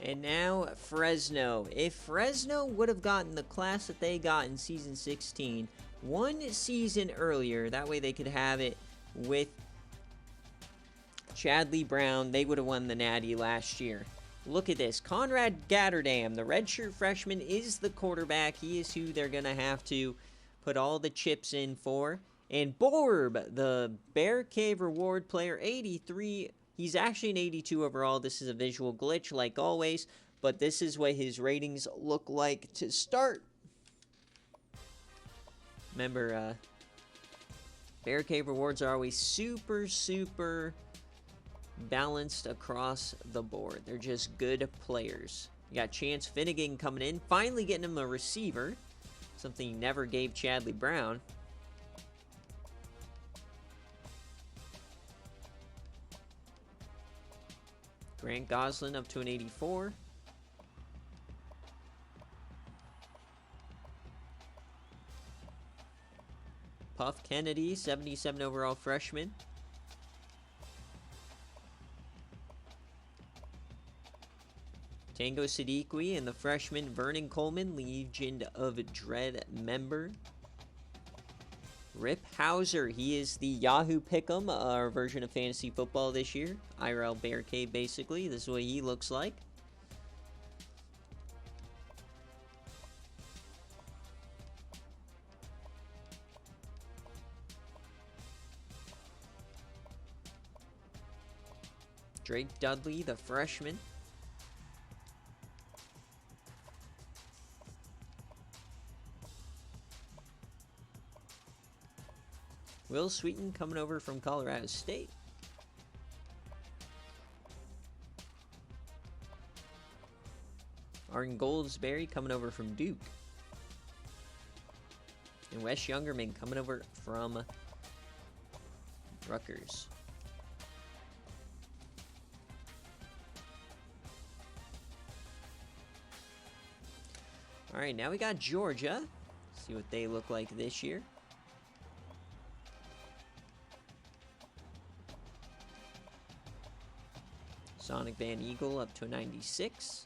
And now Fresno. If Fresno would have gotten the class that they got in season 16 one season earlier, that way they could have it with Chadley Brown, they would have won the Natty last year. Look at this. Conrad Gatterdam, the redshirt freshman, is the quarterback. He is who they're going to have to put all the chips in for. And Borb, the Bear Cave Reward player, 83. He's actually an 82 overall. This is a visual glitch like always, but this is what his ratings look like to start. Remember, Bear Cave Rewards are always super balanced across the board. They're just good players. You got Chance Finnegan coming in, finally getting him a receiver, something he never gave Chadley Brown. Grant Goslin up to an 84. Puff Kennedy, 77 overall freshman. Tango Sadiqui and the freshman Vernon Coleman, Legion of Dread member. Rip Hauser, he is the Yahoo Pick'em, our version of fantasy football this year. IRL Bear Cave, basically. This is what he looks like. Drake Dudley, the freshman. Will Sweeten coming over from Colorado State. Arden Goldsberry coming over from Duke. And Wes Youngerman coming over from Rutgers. All right, now we got Georgia. See what they look like this year. Sonic Van Eagle up to a 96.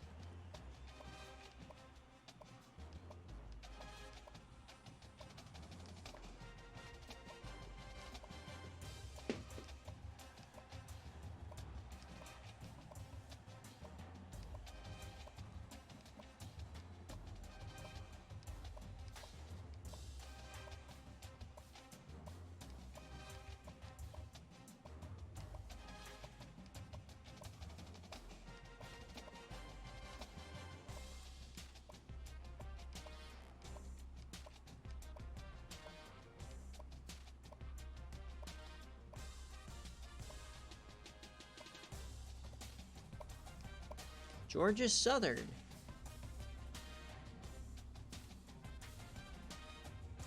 Georgia Southern.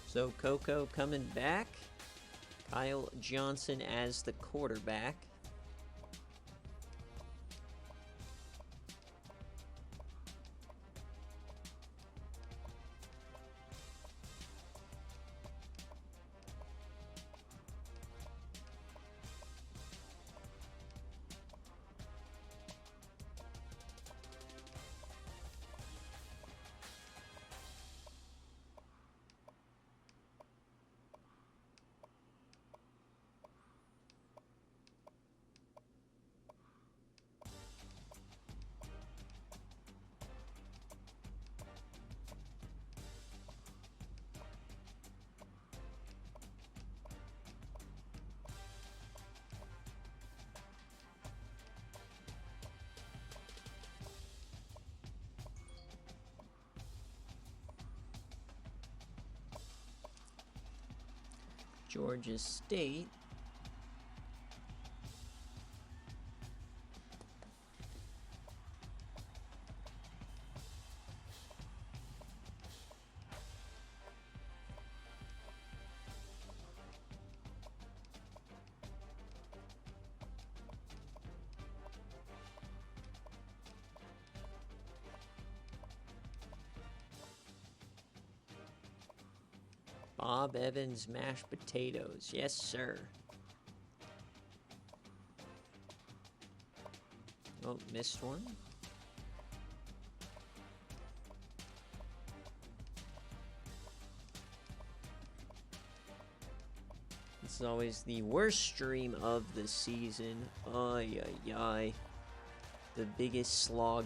So Coco coming back. Kyle Johnson as the quarterback. Georgia State. Bob Evans mashed potatoes. Yes, sir. Oh, missed one. This is always the worst stream of the season. Ay, ay, ay. The biggest slog.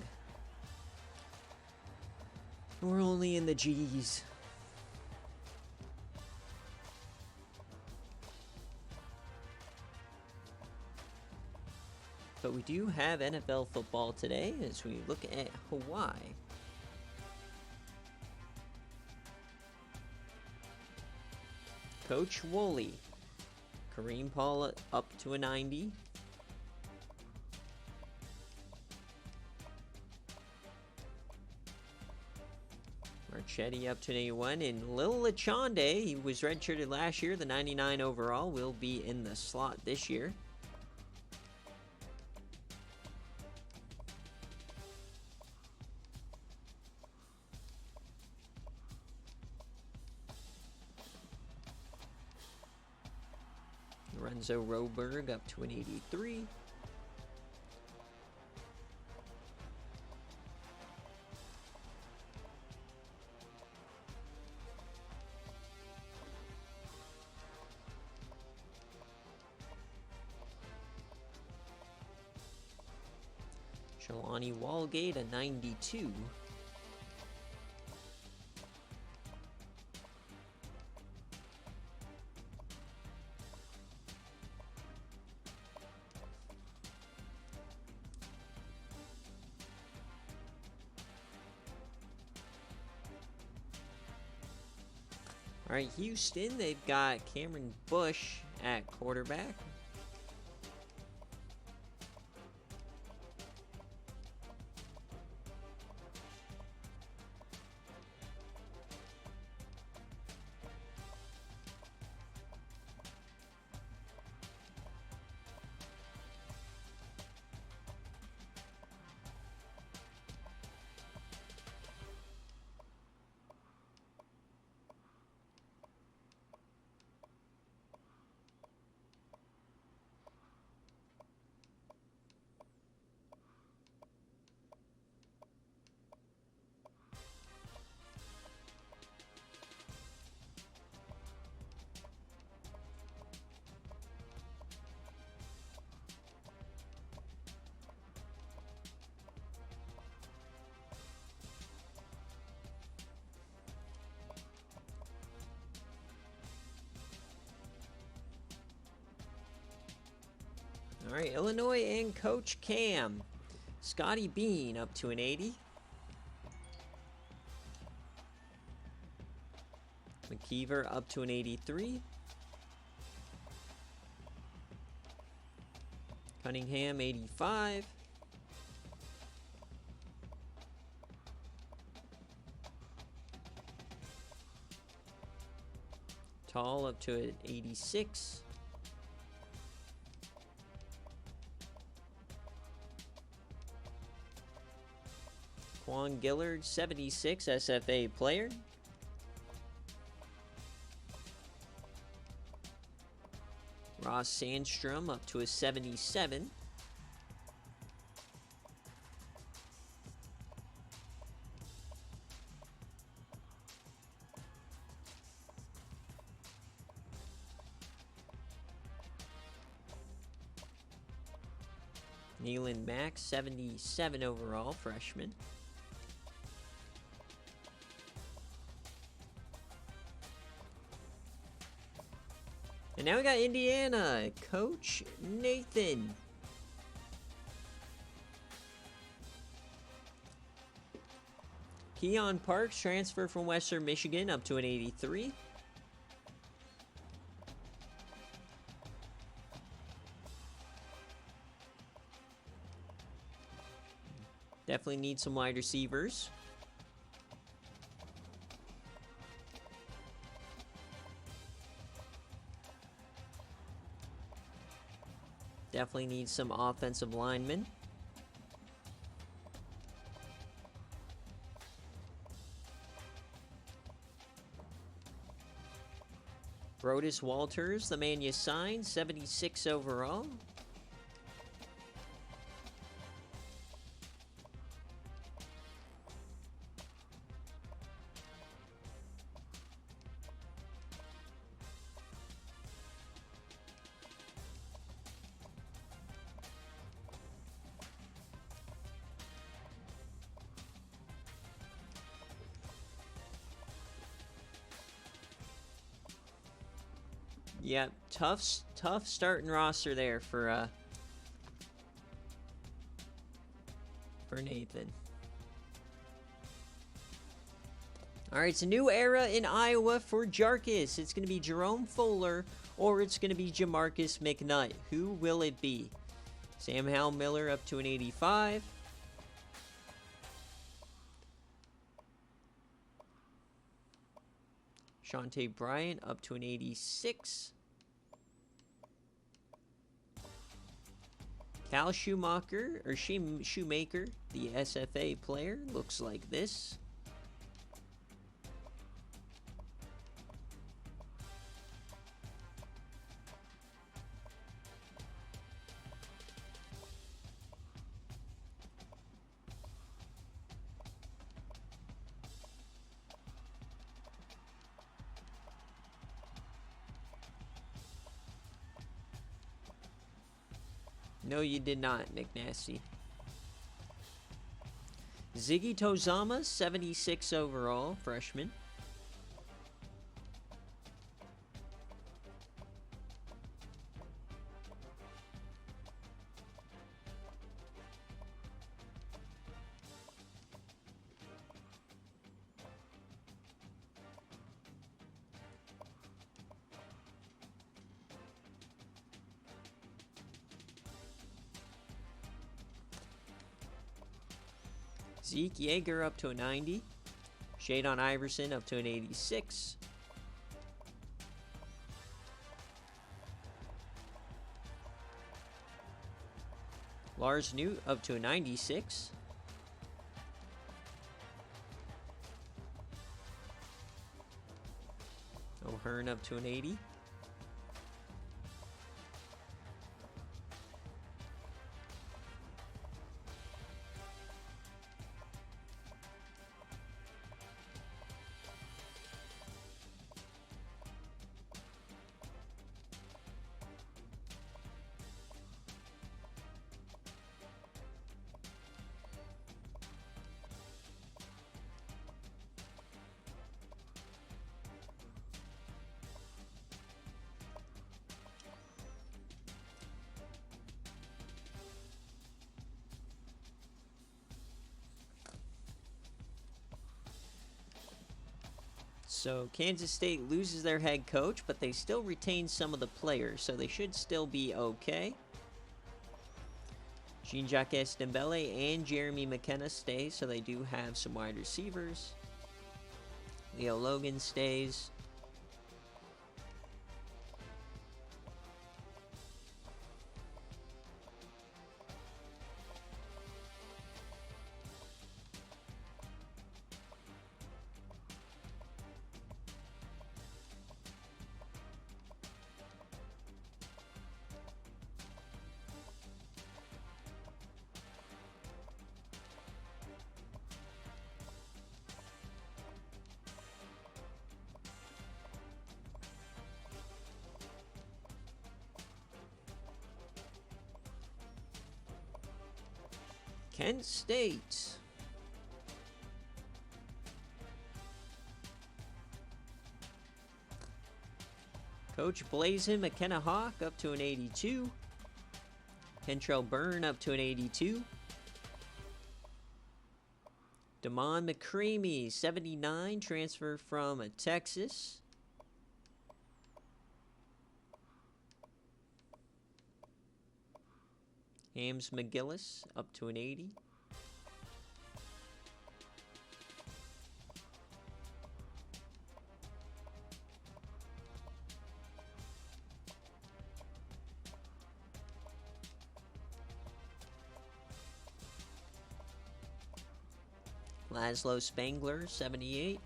We're only in the G's. But we do have NFL football today as we look at Hawaii. Coach Woolley. Kareem Paul up to a 90. Marchetti up to an 81. And Lil Lachonde, he was redshirted last year. The 99 overall will be in the slot this year. Lorenzo Roberg up to an 83. Jelani Walgate, a 92. All right, Houston, they've got Cameron Bush at quarterback. All right, Illinois and Coach Cam. Scotty Bean up to an 80. McKeever up to an 83. Cunningham, 85. Tall up to an 86. Quan Gillard, 76, SFA player. Ross Sandstrom up to a 77. Nealon Max, 77 overall, freshman. And now we got Indiana, Coach Nathan. Keon Parks, transfer from Western Michigan, up to an 83. Definitely need some wide receivers. Definitely need some offensive linemen. Brodus Walters, the man you signed, 76 overall. Yeah, tough starting roster there for Nathan. All right, it's a new era in Iowa for Jarkus. It's going to be Jerome Fuller or it's going to be Jamarcus McNutt. Who will it be? Sam Howell Miller up to an 85. Shantae Bryant up to an 86. Cal Shoemaker, the SFA player, looks like this. No, you did not, Nick Nasty. Ziggy Tozama, 76 overall, freshman. Zeke Yeager up to a 90. Shadon Iverson up to an 86. Lars Newt up to a 96. O'Hearn up to an 80. So Kansas State loses their head coach, but they still retain some of the players, so they should still be okay. Jean-Jacques Dembele and Jeremy McKenna stay, so they do have some wide receivers. Leo Logan stays. Kent State. Coach Blazin McKenna Hawk up to an 82. Kentrell Byrne up to an 82. Damon McCreamy, 79, transfer from Texas. Hams McGillis up to an 80. Laszlo Spangler, 78.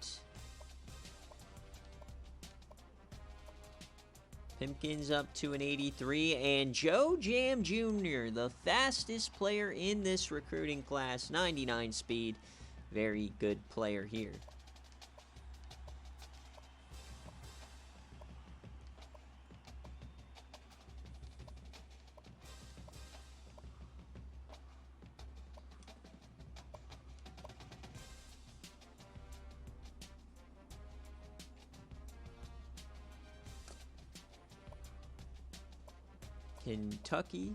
Pimpkins up to an 83. And Joe Jam Jr., the fastest player in this recruiting class, 99 speed. Very good player here. Kentucky.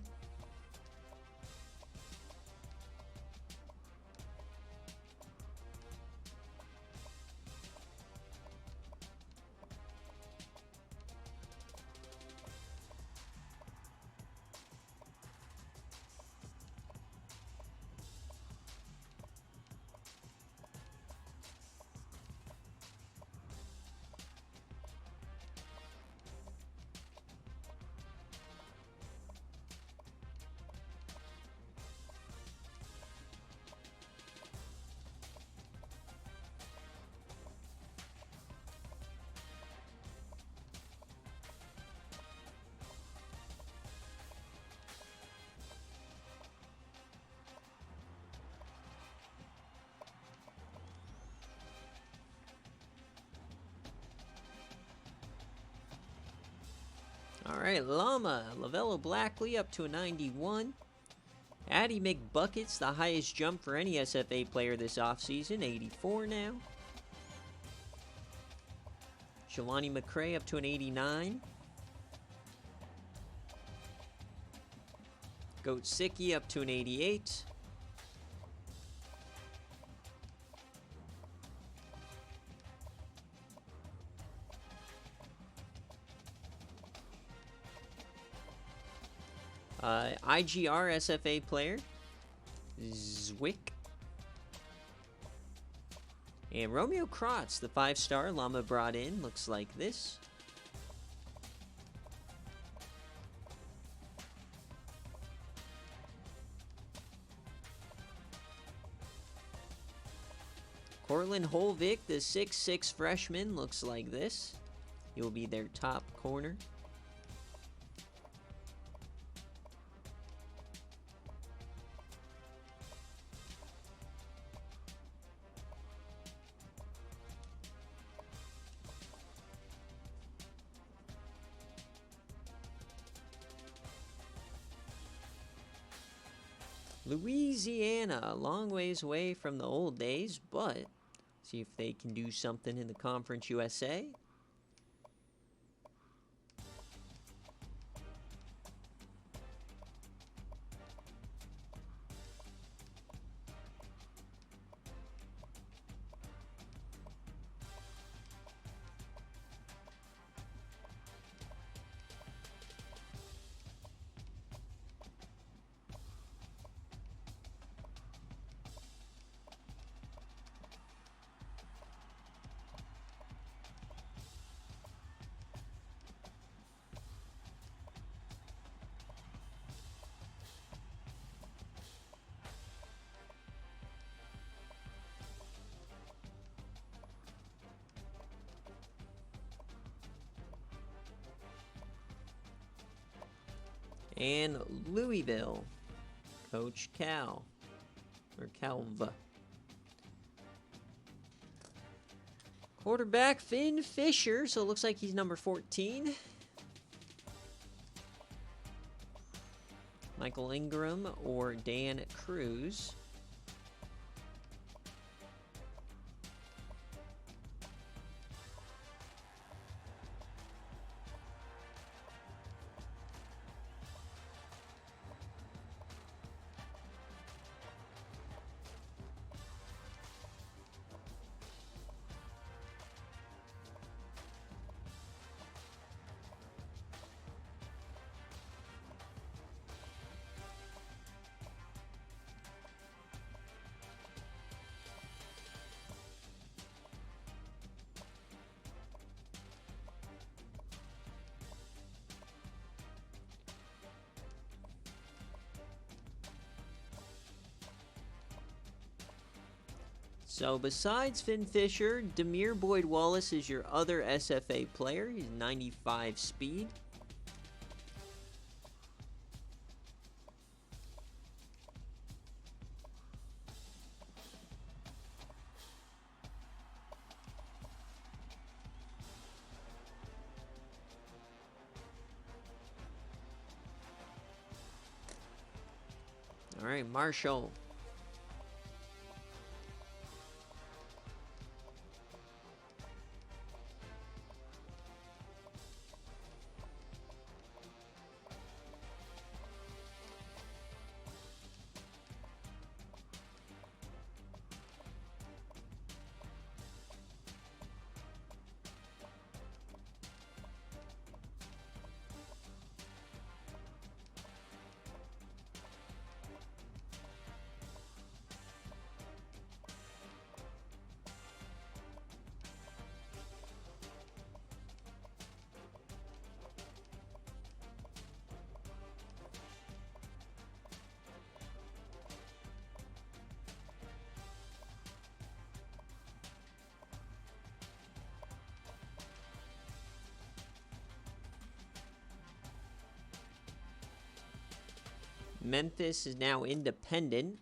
All right, Llama, Lavello Blackley up to a 91. Addie McBuckets, the highest jump for any SFA player this offseason, 84 now. Jelani McCray up to an 89. Goat Sicky up to an 88. IGR SFA player, Zwick. And Romeo Krotz, the 5-star Llama brought in, looks like this. Cortland Holvik, the 6'6 freshman, looks like this. He'll be their top corner. Louisiana, a long ways away from the old days, but see if they can do something in the Conference USA. And Louisville, Coach Cal, or Calva. Quarterback Finn Fisher, so it looks like he's number 14. Michael Ingram or Dan Cruz. So besides Finn Fisher, Demir Boyd Wallace is your other SFA player. He's 95 speed. All right, Marshall. Memphis is now independent.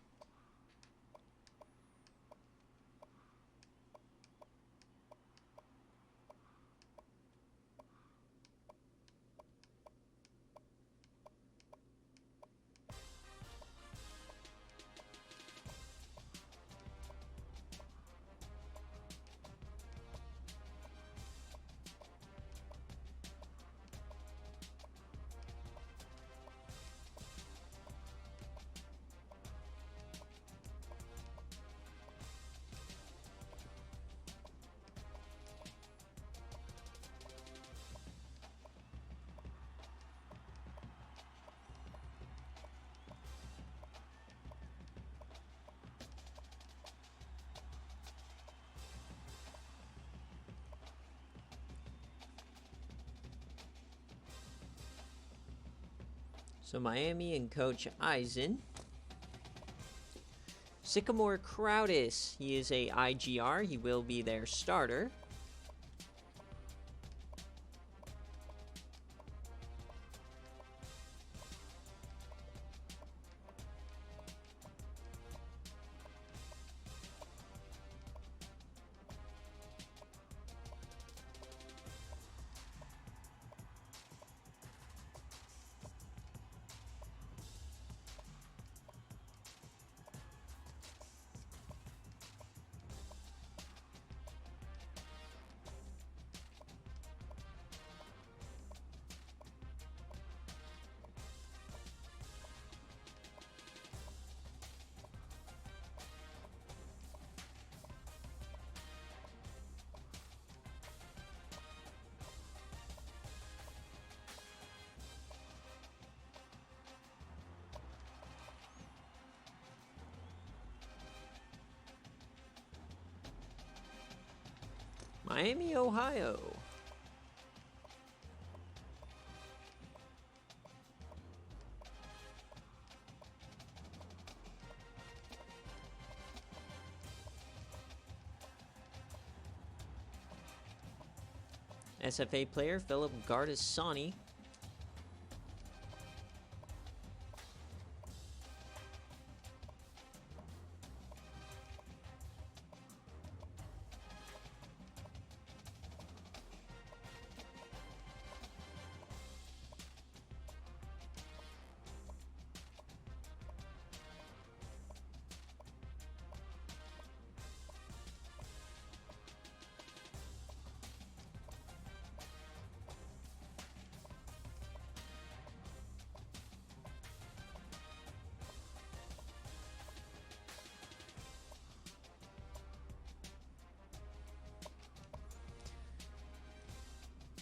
So Miami and Coach Eisen. Sycamore Crowdis, he is a IGR. He will be their starter. Miami, Ohio. SFA player Philip Gardasani.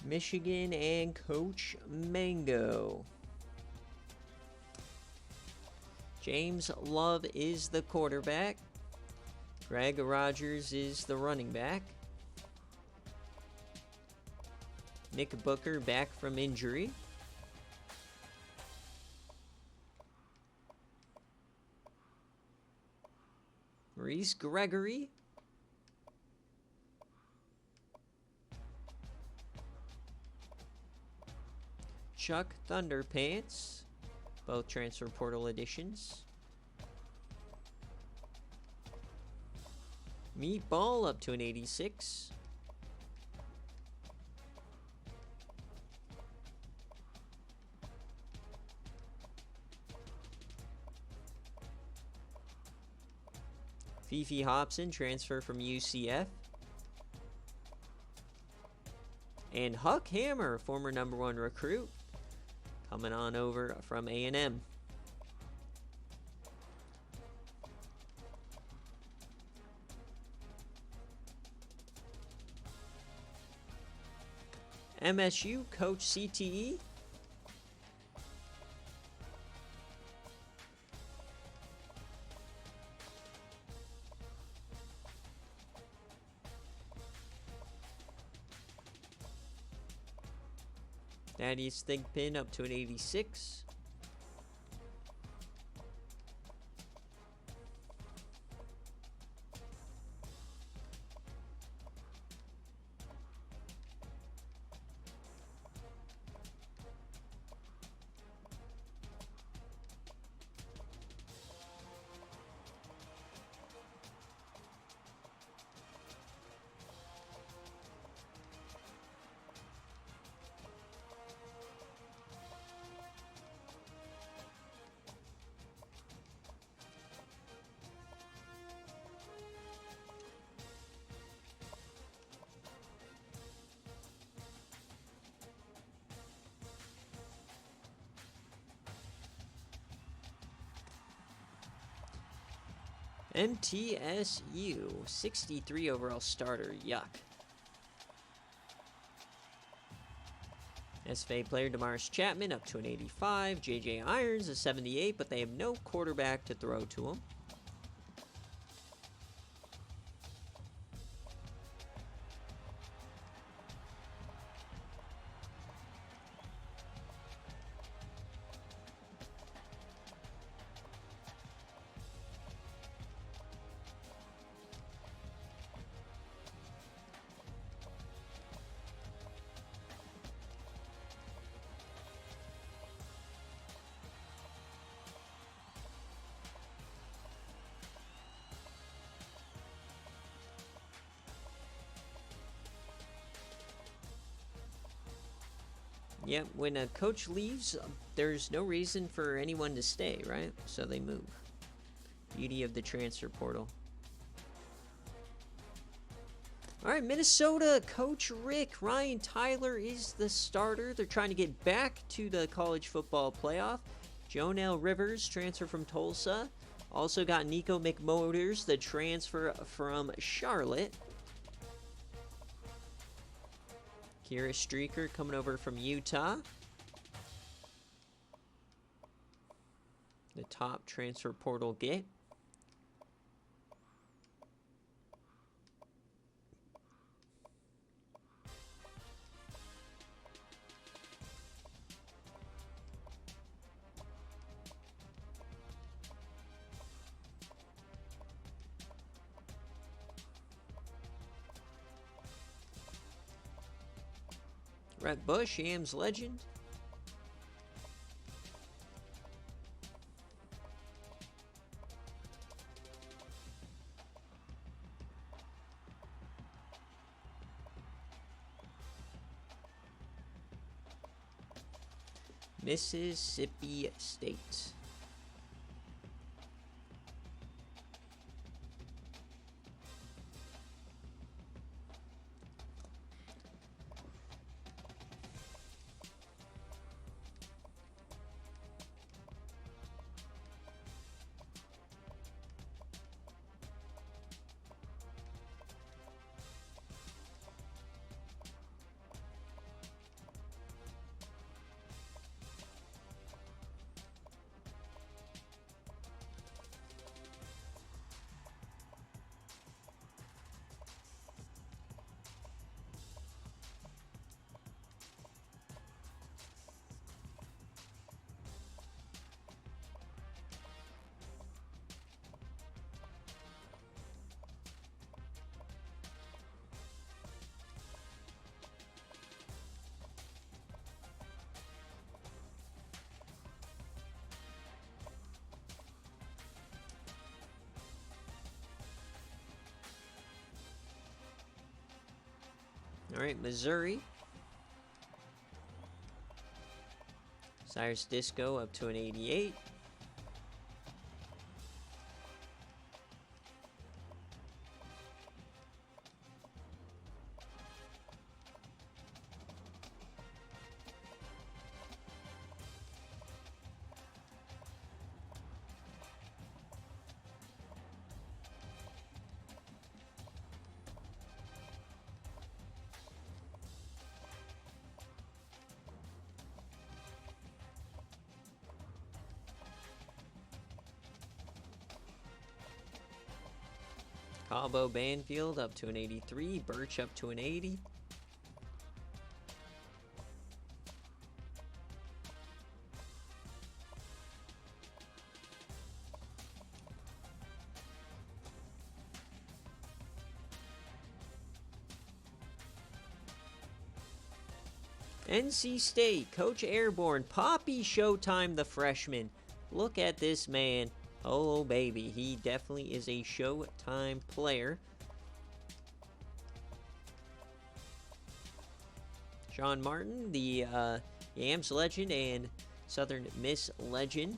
Michigan and Coach Mango. James Love is the quarterback. Greg Rogers is the running back. Nick Booker back from injury. Maurice Gregory Chuck Thunderpants, both transfer portal additions. Meatball up to an 86. Fifi Hobson, transfer from UCF. And Huck Hammer, former #1 recruit, coming on over from A&M. MSU coach CTE. Thaddeus Thigpen up to an 86. MTSU, 63 overall starter, yuck. SFA player Damaris Chapman up to an 85. JJ Irons a 78, but they have no quarterback to throw to him. Yep, when a coach leaves, there's no reason for anyone to stay, right? So they move. Beauty of the transfer portal. All right, Minnesota coach Rick Ryan Tyler is the starter. They're trying to get back to the college football playoff. Jonell Rivers, transfer from Tulsa. Also got Nico McMotors, the transfer from Charlotte. Kira Streaker coming over from Utah. The top transfer portal get. Rhett Bush, Ames legend. Mississippi State. All right, Missouri. Cyrus Disco up to an 88. Cabo Banfield up to an 83. Birch up to an 80. NC State, Coach Airborne, Poppy Showtime, the freshman. Look at this man. Oh, baby, he definitely is a Showtime player. Sean Martin, the Yams legend and Southern Miss legend.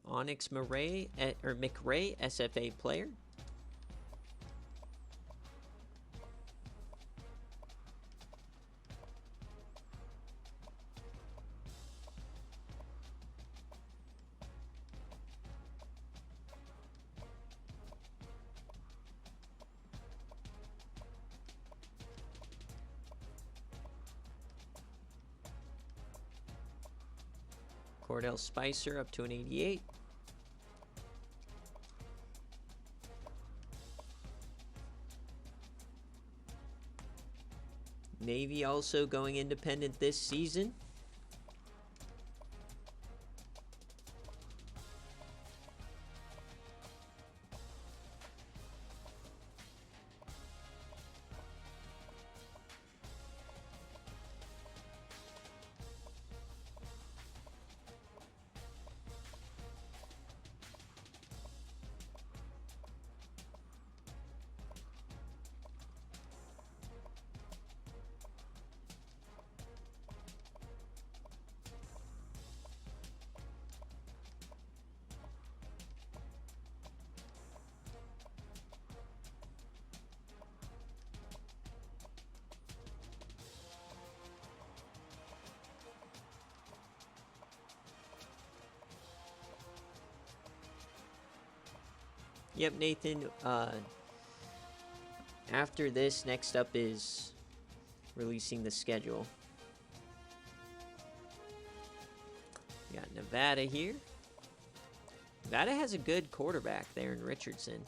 Onyx McRae, SFA player. Cordell Spicer up to an 88. Navy also going independent this season. Yep, Nathan, after this, next up is releasing the schedule. We got Nevada here. Nevada has a good quarterback there in Richardson.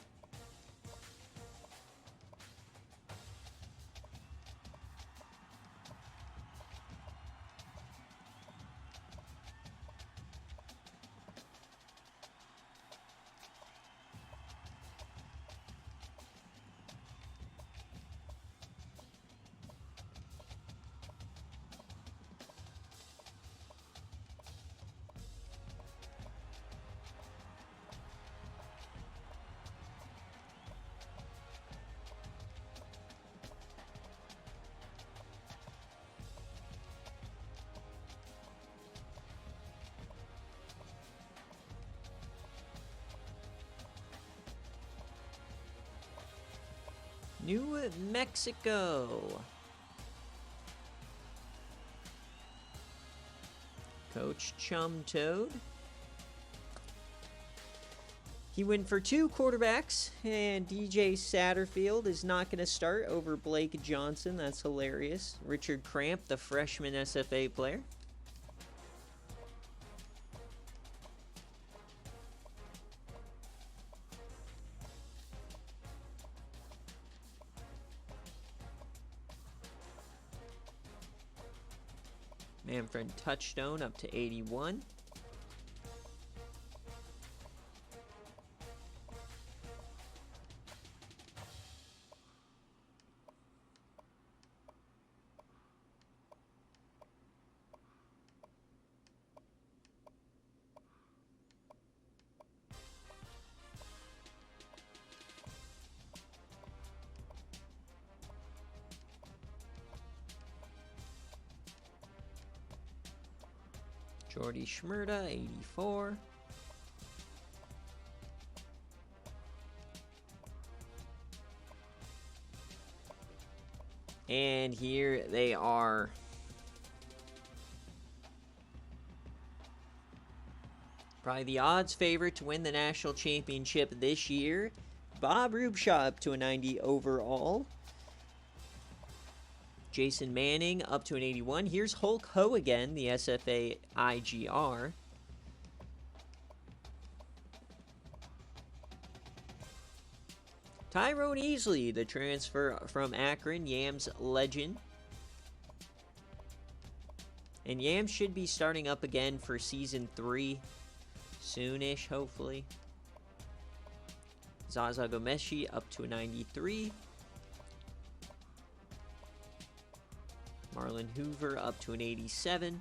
New Mexico. Coach Chum Toad. He went for two quarterbacks, and DJ Satterfield is not going to start over Blake Johnson. That's hilarious. Richard Cramp, the freshman SFA player. Manfred Touchstone up to 81. Jordy Schmerda, 84. And here they are. Probably the odds favorite to win the national championship this year. Bob Rubshaw up to a 90 overall. Jason Manning up to an 81. Here's Hulk Ho again, the SFA IGR. Tyrone Easley, the transfer from Akron, Yams legend. And Yams should be starting up again for Season 3 soonish, hopefully. Zaza Gomeshi up to a 93. Marlon Hoover up to an 87.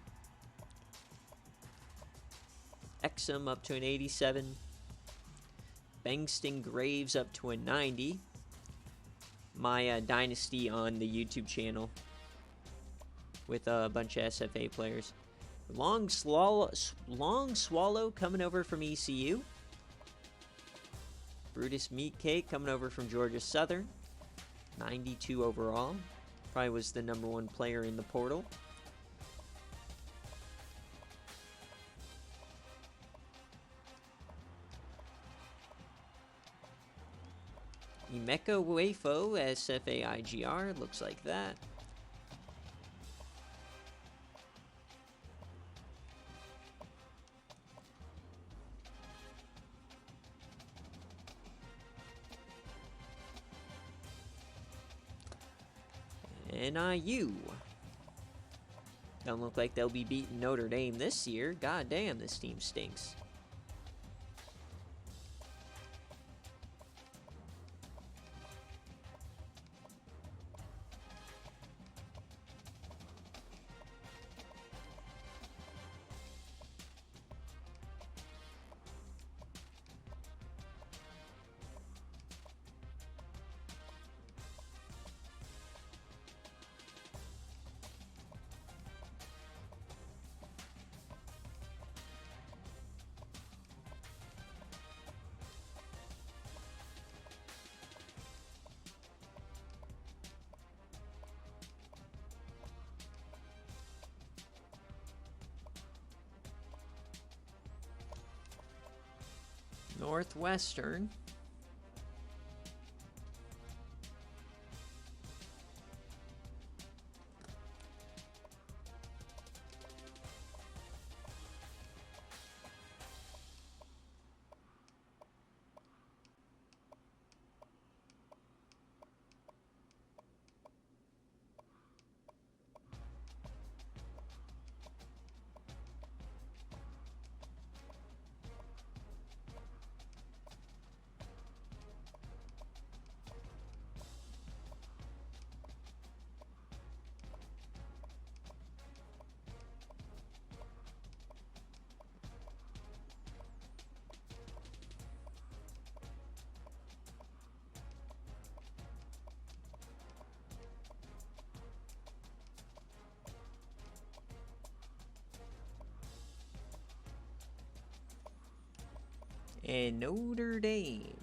Exum up to an 87. Bengston Graves up to a 90. My dynasty on the YouTube channel with a bunch of SFA players. Long Swallow coming over from ECU. Brutus Meatcake coming over from Georgia Southern. 92 overall. Probably was the #1 player in the portal. Emeka Wafo, SFA IGR, looks like that. NIU. Don't look like they'll be beating Notre Dame this year. God damn, this team stinks. Northwestern. And Notre Dame.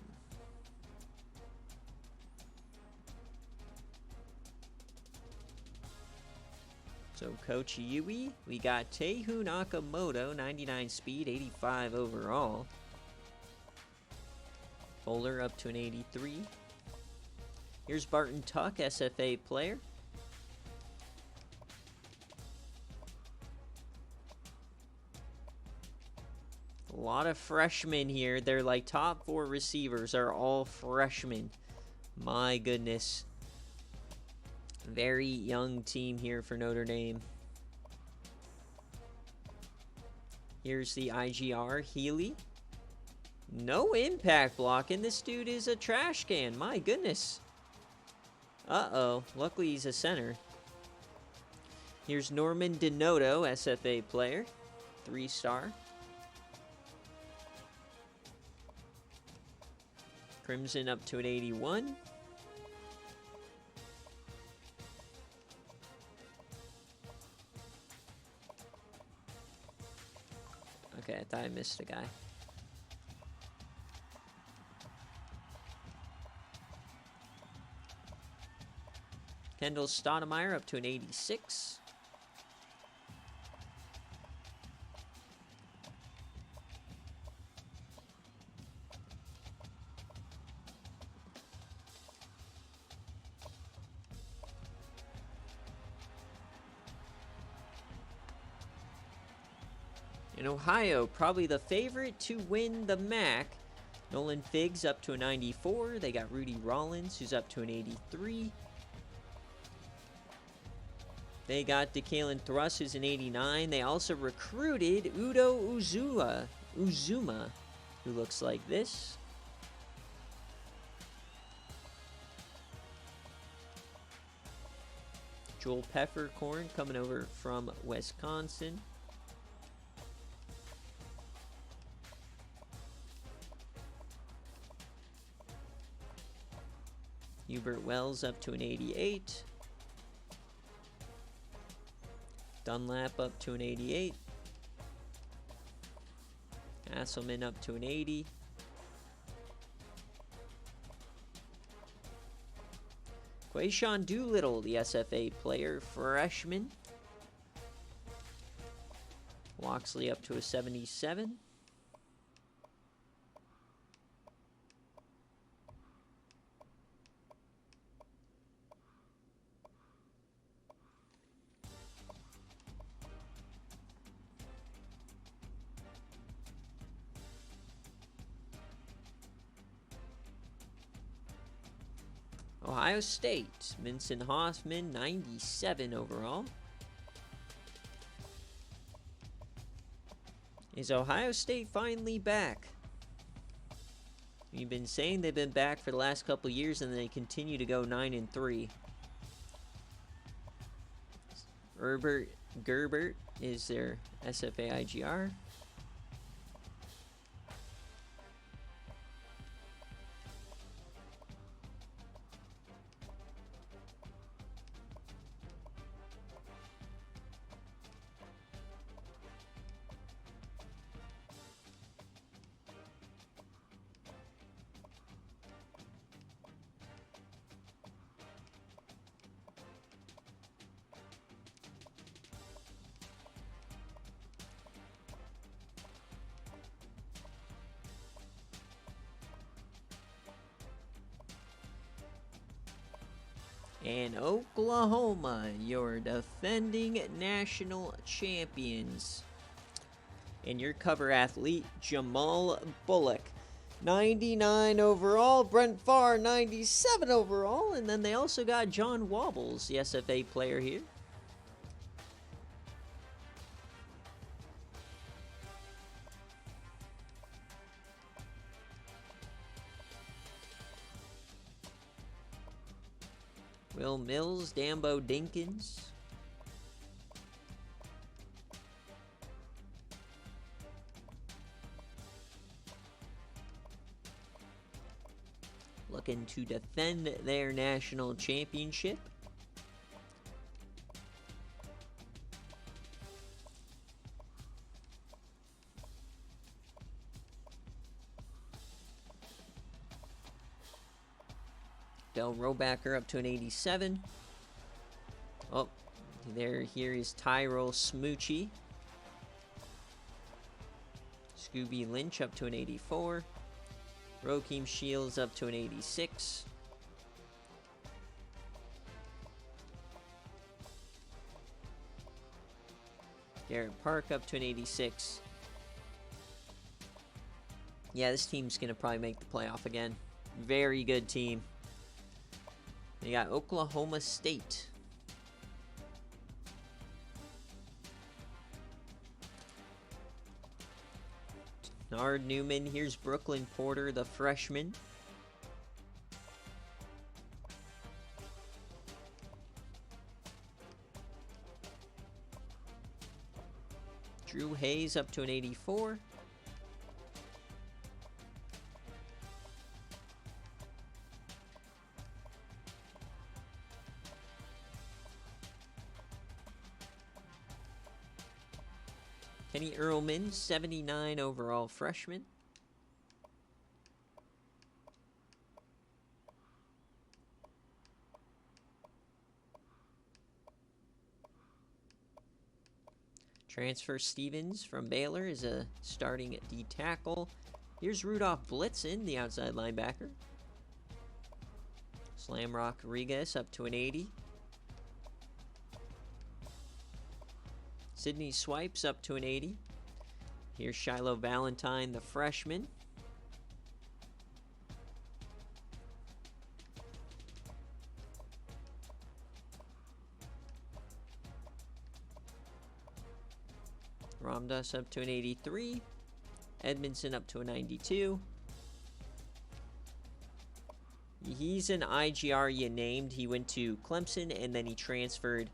So Coach Yui, we got Tehu Nakamoto, 99 speed, 85 overall. Bowler up to an 83. Here's Barton Tuck, SFA player. A lot of freshmen here. They're like top 4 receivers are all freshmen. My goodness. Very young team here for Notre Dame. Here's the IGR, Healy. No impact blocking. This dude is a trash can. My goodness. Uh-oh. Luckily he's a center. Here's Norman Denoto, SFA player. 3-star. Crimson up to an 81. thought I missed a guy. Kendall Stoudemire up to an 86. In Ohio, probably the favorite to win the MAC. Nolan Figs up to a 94. They got Rudy Rollins, who's up to an 83. They got DeKalen Thruss, who's an 89. They also recruited Udo Uzuma, who looks like this. Joel Peppercorn coming over from Wisconsin. Hubert Wells up to an 88. Dunlap up to an 88. Asselman up to an 80. Quayshawn Doolittle, the SFA player, freshman. Loxley up to a 77. Ohio State, Vincent Hoffman, 97 overall. Is Ohio State finally back? We've been saying they've been back for the last couple years, and they continue to go 9-3. Herbert Gerbert is their SFA IGR. And Oklahoma, your defending national champions. And your cover athlete, Jamal Bullock. 99 overall. Brent Farr, 97 overall. And then they also got John Wobbles, the SFA player here. Will Mills, Dambo Dinkins. Looking to defend their national championship. Del Robacker up to an 87. Oh, here is Tyrell Smoochie. Scooby Lynch up to an 84. Rokeem Shields up to an 86. Garrett Park up to an 86. Yeah, this team's going to probably make the playoff again. Very good team. You got Oklahoma State. Nard Newman. Here's Brooklyn Porter, the freshman. Drew Hayes up to an 84. Kenny Earlman, 79 overall freshman. Transfer Stevens from Baylor is a starting D tackle. Here's Rudolph Blitzen, the outside linebacker. Slamrock Rigas up to an 80. Sidney Swipes up to an 80. Here's Shiloh Valentine, the freshman. Ramdas up to an 83. Edmondson up to a 92. He's an IGR you named. He went to Clemson and then he transferred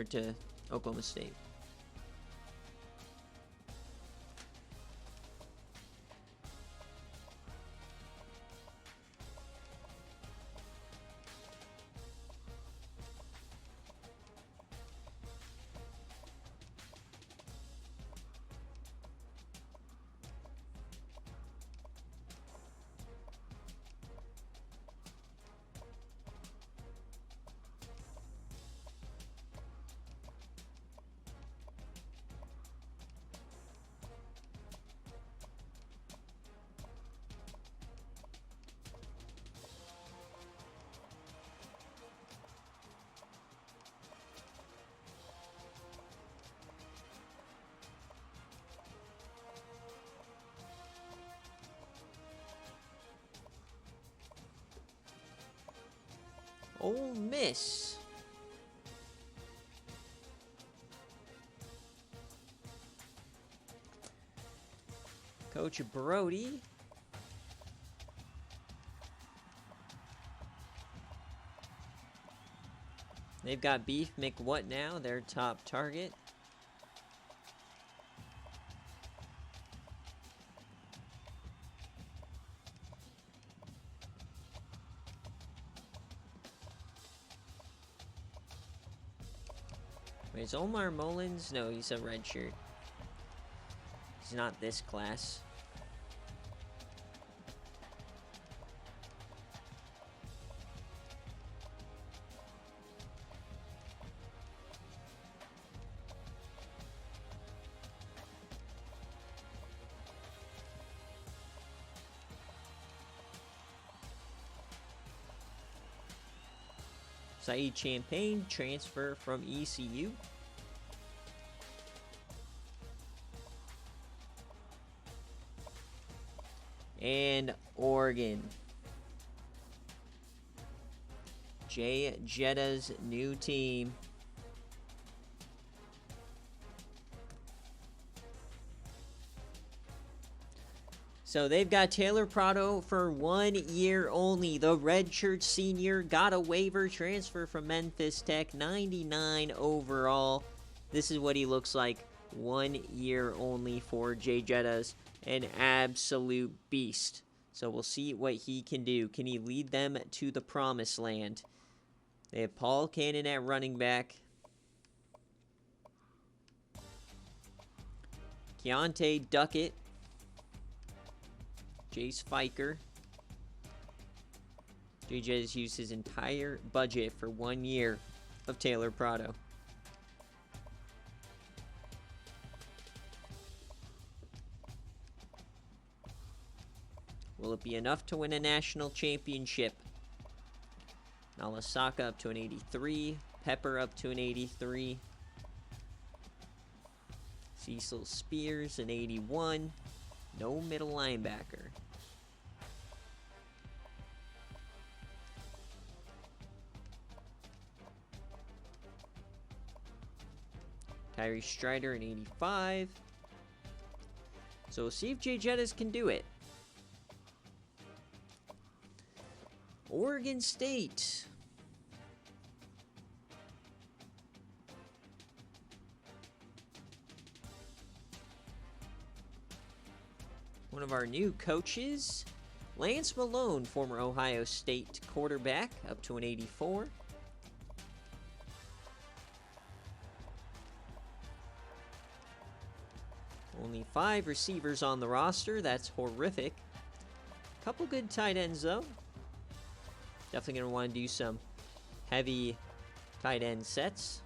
to Oklahoma State. Ole Miss. Coach Brody. They've got Beef McWhat now, their top target. Wait, is Omar Mullins? No, he's a redshirt. He's not this class. Saeed Champagne, transfer from ECU. And Oregon. Jay Jetta's new team. So they've got Taylor Prado for 1 year only. The redshirt senior got a waiver transfer from Memphis Tech, 99 overall. This is what he looks like. 1 year only for Jay Jettas. An absolute beast. So we'll see what he can do. Can he lead them to the promised land? They have Paul Cannon at running back. Keontae Duckett. Jace Fiker. JJ has used his entire budget for 1 year of Taylor Prado. Will it be enough to win a national championship? Nalasaka up to an 83. Pepper up to an 83. Cecil Spears an 81. No middle linebacker. Tyree Strider an 85. So we'll see if Jay Jettas can do it. Oregon State. One of our new coaches, Lance Malone, former Ohio State quarterback, up to an 84. Only 5 receivers on the roster. That's horrific. Couple good tight ends, though. Definitely going to want to do some heavy tight end sets.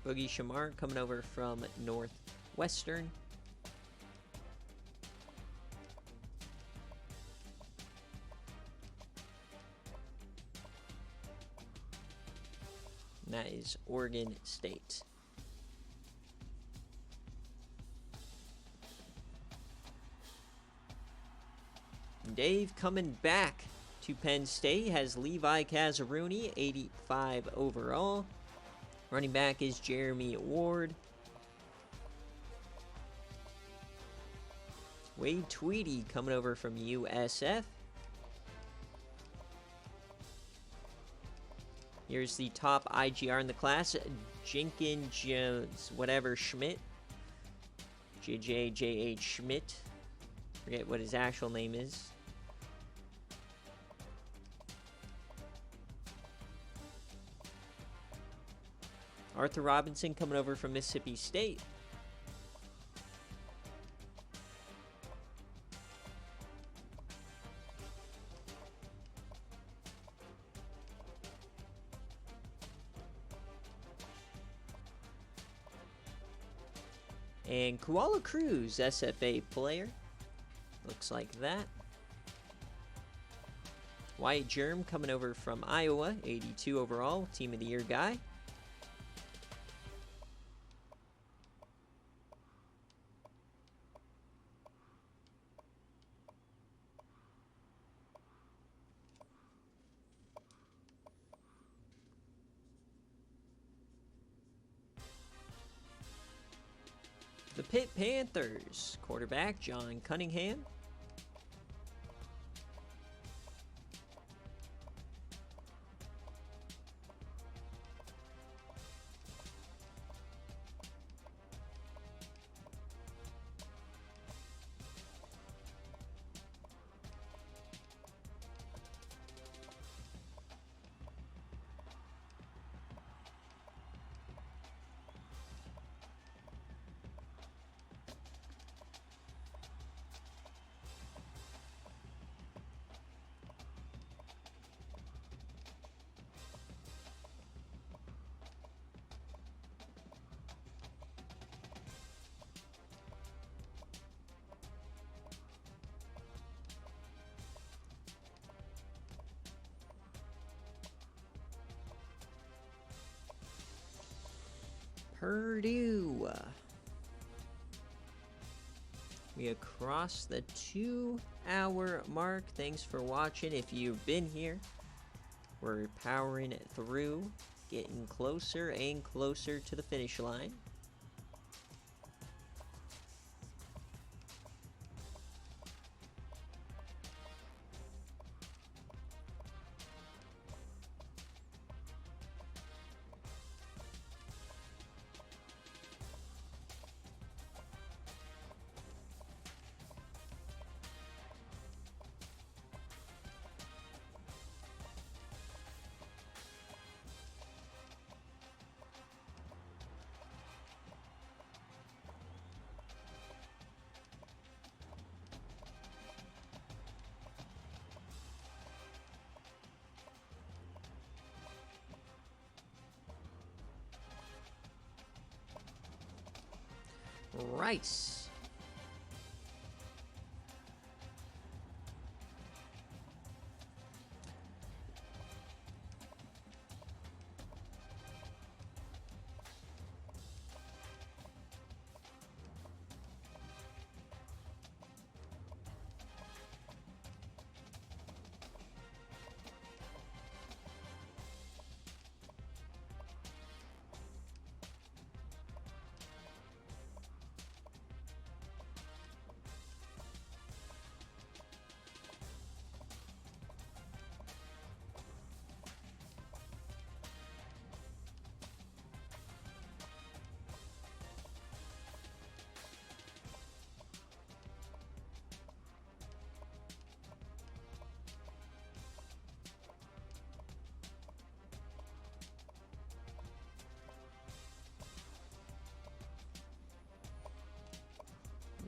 Boogie Shamar coming over from Northwestern. And that is Oregon State. Dave coming back to Penn State has Levi Kazaruni, 85 overall. Running back is Jeremy Ward. Wade Tweedy coming over from USF. Here's the top IGR in the class. Jenkins Jones, whatever, Schmidt. JJJH Schmidt. Forget what his actual name is. Arthur Robinson coming over from Mississippi State. And Koala Cruz, SFA player. Looks like that. Wyatt Germ coming over from Iowa, 82 overall, Team of the Year guy. The Pitt Panthers, quarterback John Cunningham. Purdue. We across the 2-hour mark. Thanks for watching. If you've been here, we're powering through, getting closer and closer to the finish line. Rice.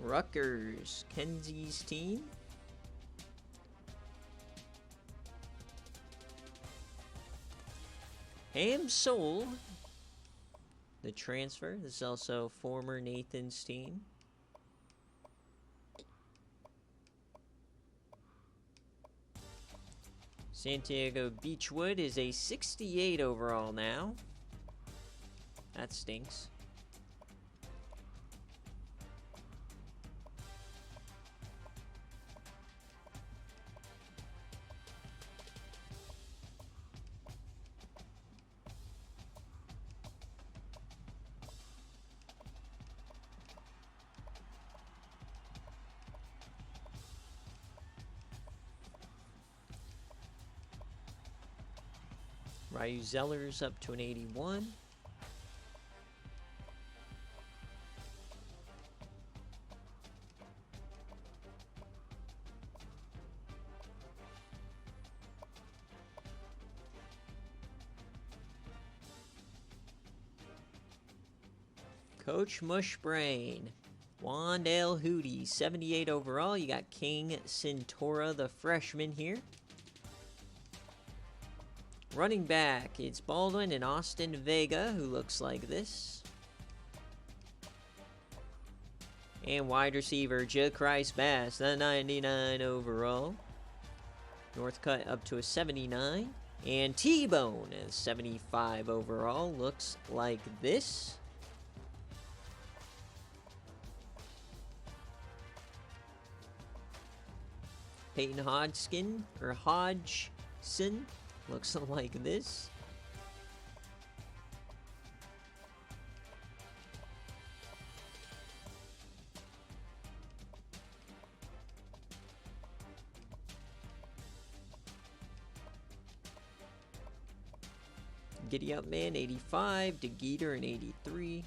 Rutgers, Kenzie's team. Ham Soul, the transfer. This is also former Nathan's team. Santiago Beechwood is a 68 overall now. That stinks. Ryu Zeller's up to an 81. Coach Mushbrain. Wandale Hootie, 78 overall. You got King Centora, the freshman here. Running back, it's Baldwin and Austin Vega, who looks like this. And wide receiver, Jacrise Bass, the 99 overall. Northcutt up to a 79. And T-Bone, a 75 overall, looks like this. Peyton Hodgson, looks like this. Giddy Up Man, 85. DeGeeter, an 83.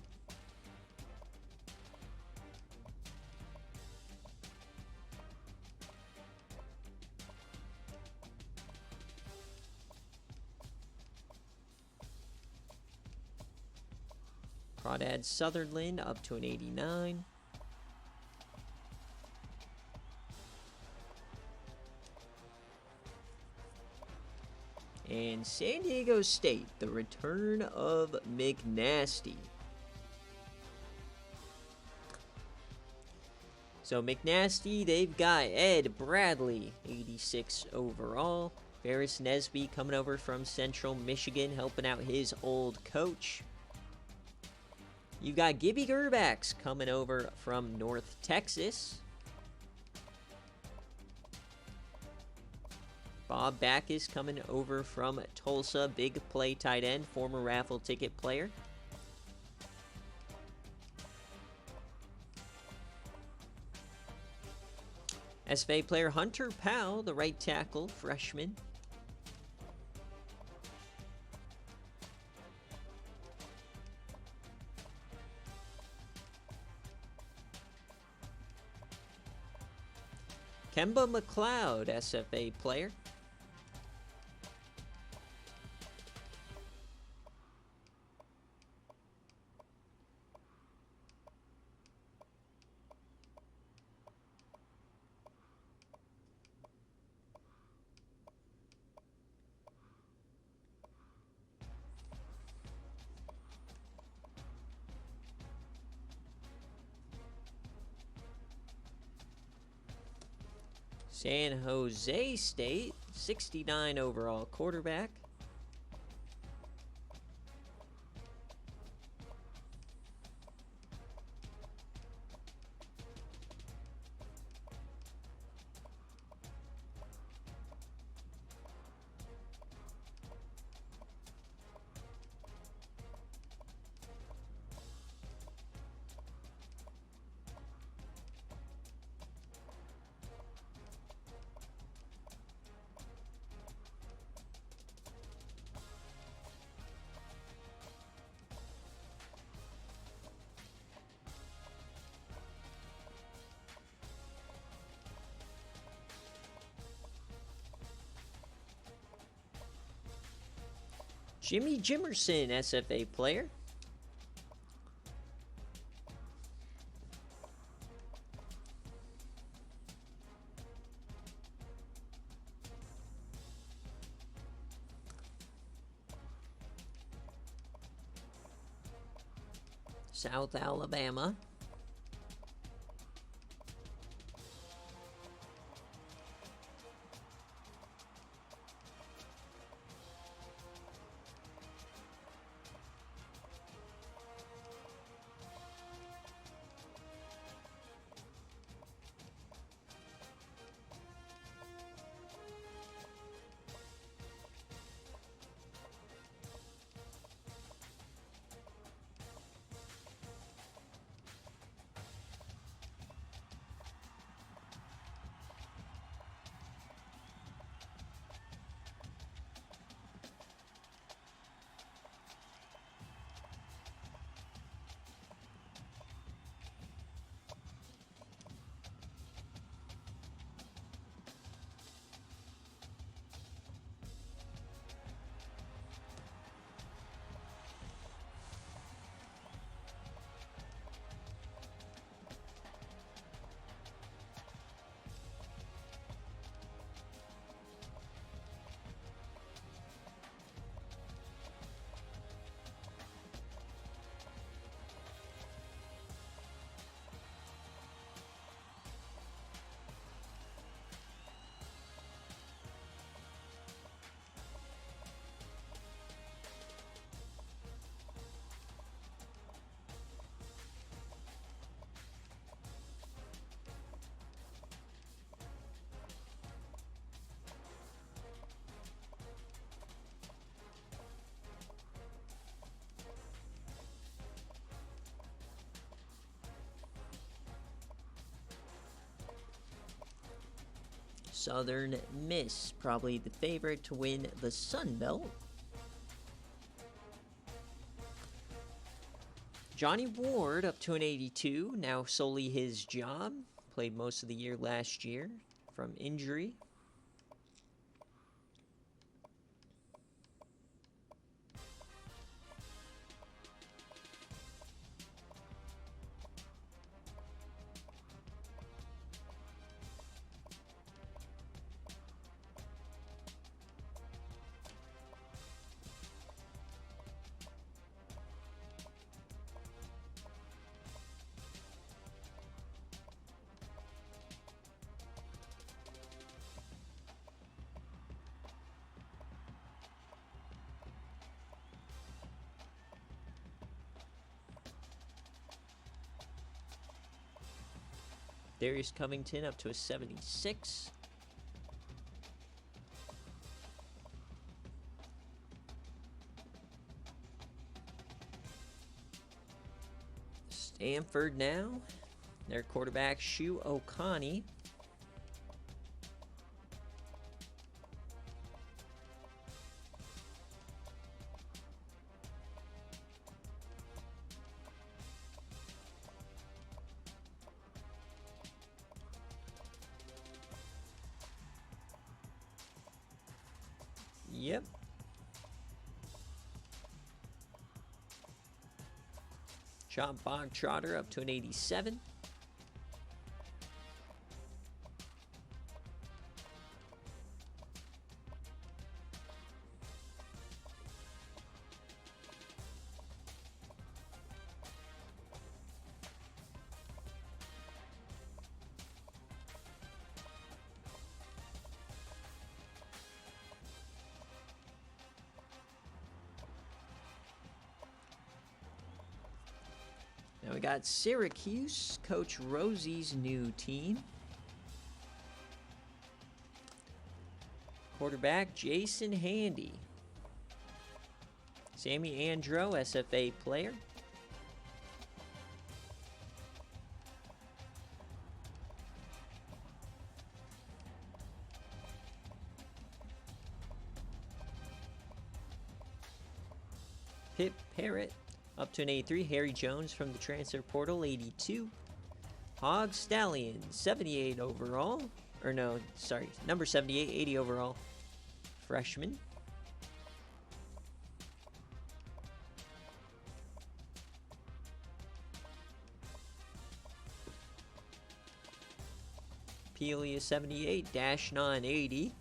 Crawdad Sutherland up to an 89. And San Diego State, the return of McNasty. So McNasty, they've got Ed Bradley, 86 overall. Ferris Nesby coming over from Central Michigan, helping out his old coach. You've got Gibby Gerbacks coming over from North Texas. Bob Backus coming over from Tulsa, big play tight end, former raffle ticket player. SFA player Hunter Powell, the right tackle, freshman. Kemba McLeod, SFA player. San Jose State, 69 overall quarterback. Jimmy Jimerson, SFA player. South Alabama. Southern Miss, probably the favorite to win the Sun Belt. Johnny Ward up to an 82, now solely his job. Played most of the year last year from injury. Darius Covington up to a 76. Stanford now. Their quarterback, Shu Okani. Yep. John Bogtrotter up to an 87. Now we got Syracuse, Coach Rosie's new team. Quarterback Jason Handy. Sammy Andro, SFA player. Pip Parrott up to an 83. Harry Jones from the transfer portal, 82. Hog Stallion, 78 overall. Or no, sorry, number 78, 80 overall. Freshman. Pelia 78, Dashnon 80.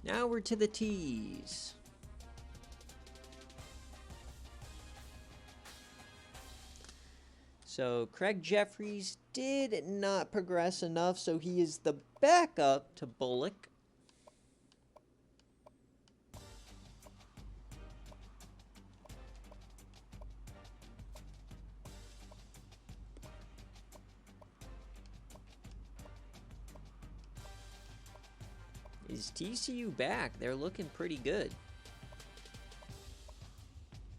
Now we're to the T's. So Craig Jeffries did not progress enough, so he is the backup to Bullock. Is TCU back? They're looking pretty good.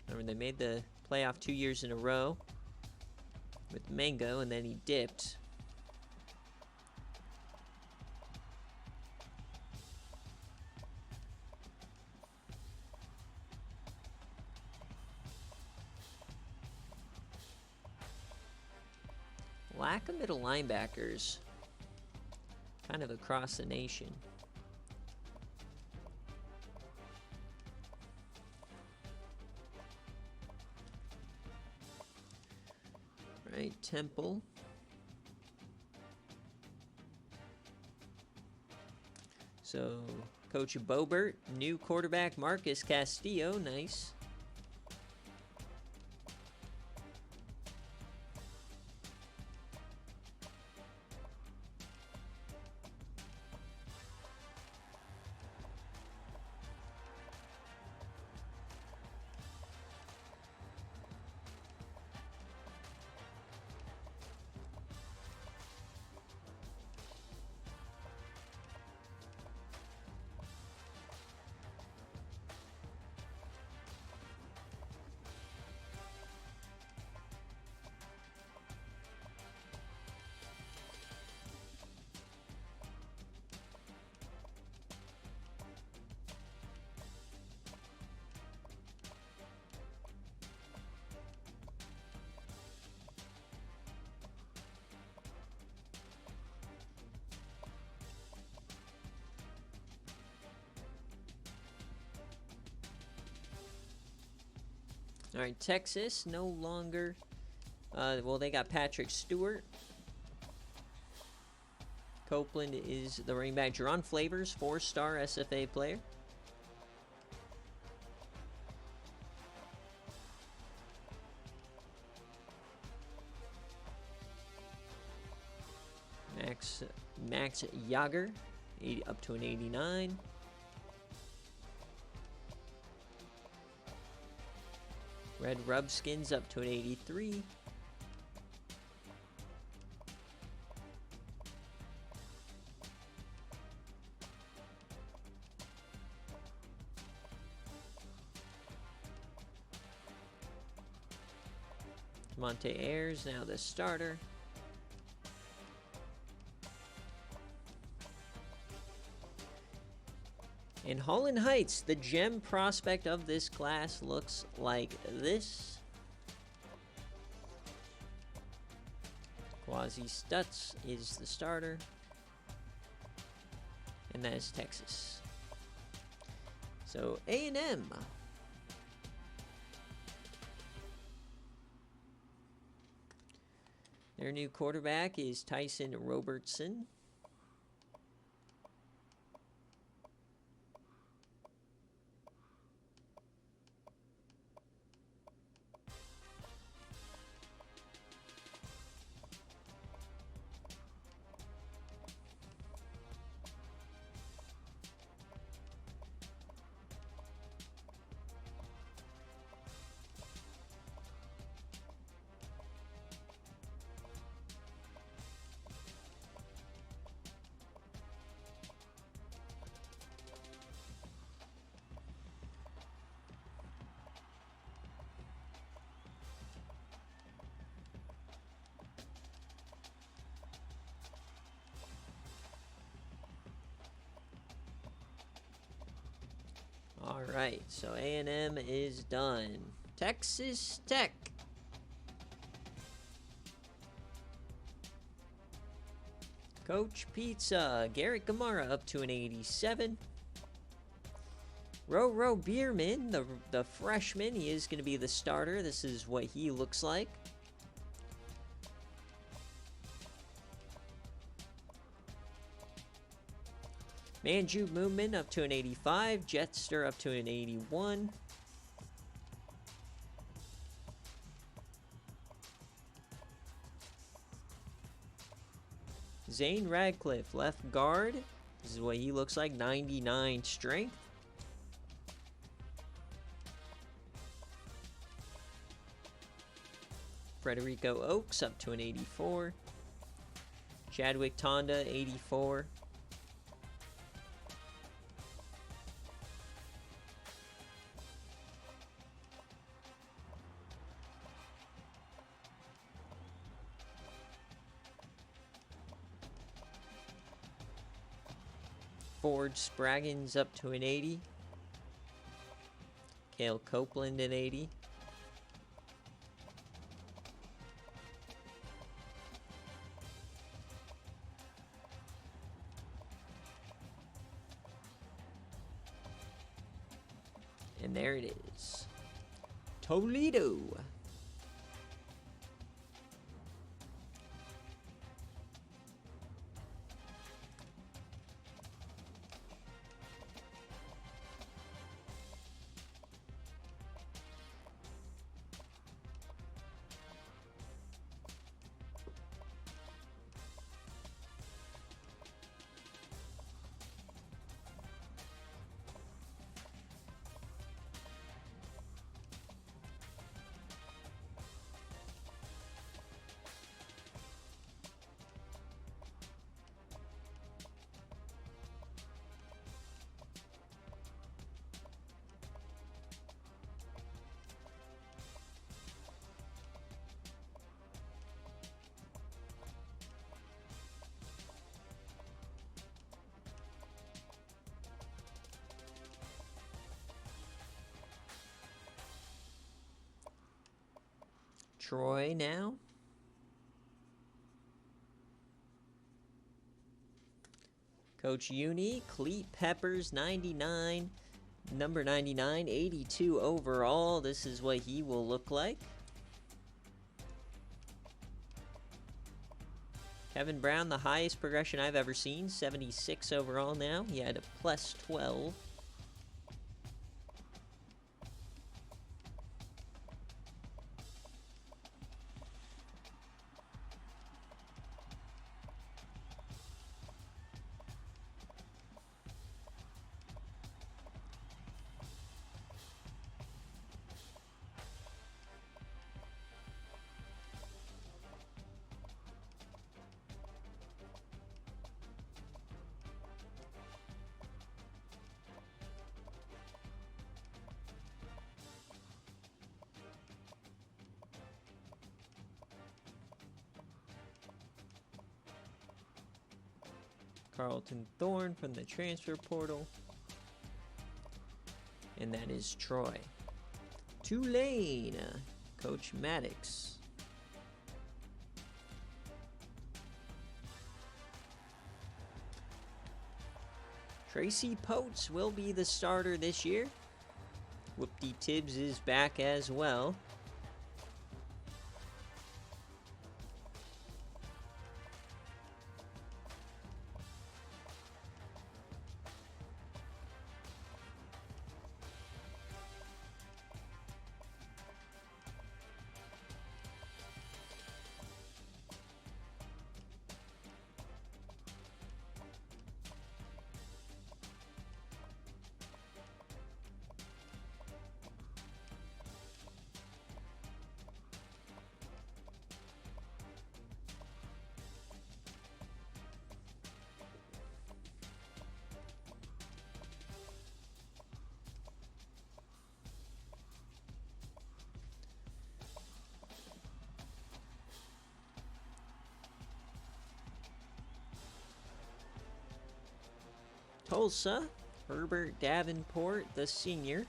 Remember, they made the playoff 2 years in a row with Mango, and then he dipped. Lack of middle linebackers kind of across the nation. Right, Temple. So, Coach Bobert, new quarterback Marcus Castillo, nice. All right, Texas no longer. Well, they got Patrick Stewart. Copeland is the running back. Jerron Flavors, 4-star SFA player. Max Yager, up to an 89. Red Rubskins up to an 83. Monte Ayers, now the starter. In Holland Heights, the gem prospect of this class looks like this. Quasi Stutz is the starter. And that is Texas. So A&M. Their new quarterback is Tyson Robertson. All right, so A&M is done. Texas Tech. Coach Pizza, Garrett Gamara up to an 87. Roro Bierman, the freshman, he is going to be the starter. This is what he looks like. Manju Movement up to an 85. Jetster up to an 81. Zane Radcliffe, left guard. This is what he looks like, 99 strength. Frederico Oaks up to an 84. Chadwick Tonda, 84. Ford Spraggins up to an 80. Cale Copeland an 80. And there it is. Toledo. Troy now. Coach Uni, Cleat Peppers, 99. Number 99, 82 overall. This is what he will look like. Kevin Brown, the highest progression I've ever seen, 76 overall now. He had a plus 12. Carlton Thorne from the transfer portal. And that is Troy. Tulane, Coach Maddox. Tracy Potes will be the starter this year. Whoopty Tibbs is back as well. Tulsa, Herbert Davenport, the senior.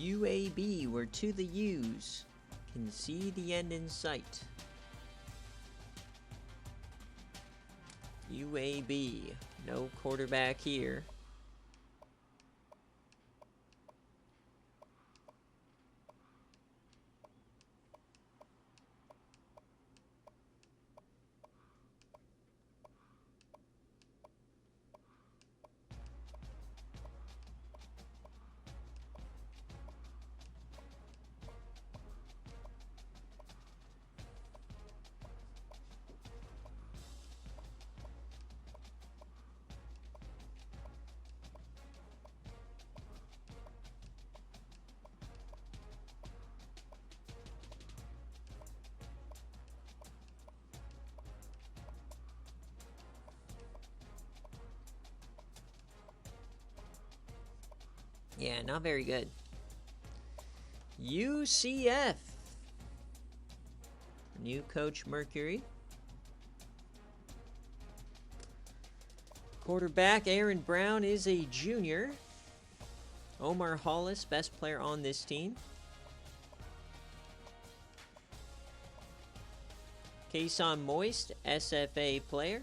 UAB, where to the U's can see the end in sight. UAB, no quarterback here. Yeah, not very good. UCF. New coach Mercury. Quarterback Aaron Brown is a junior. Omar Hollis, best player on this team. Kason Moist, SFA player.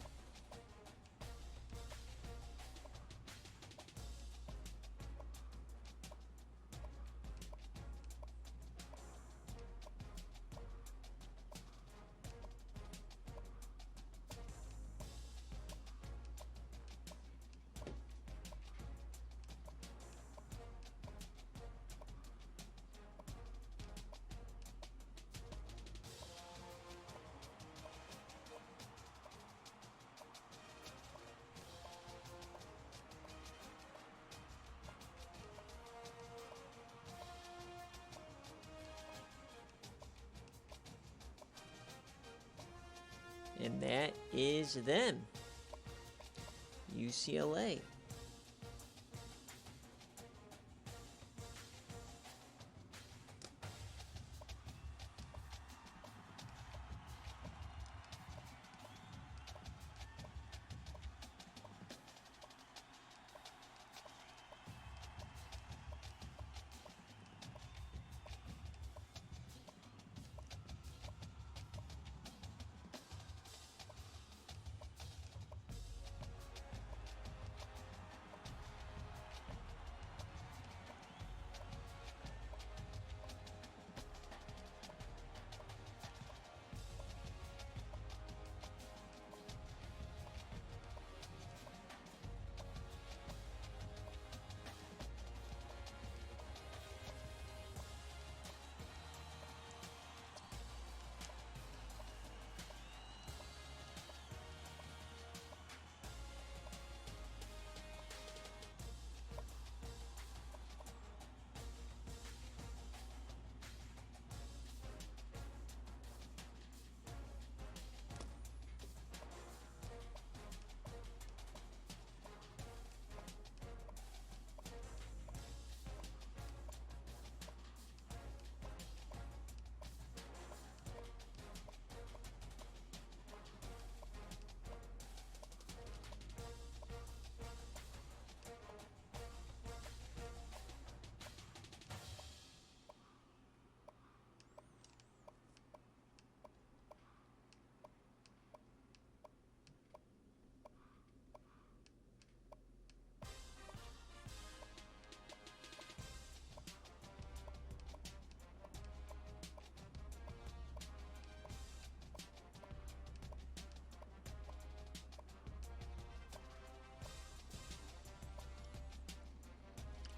And that is them. UCLA.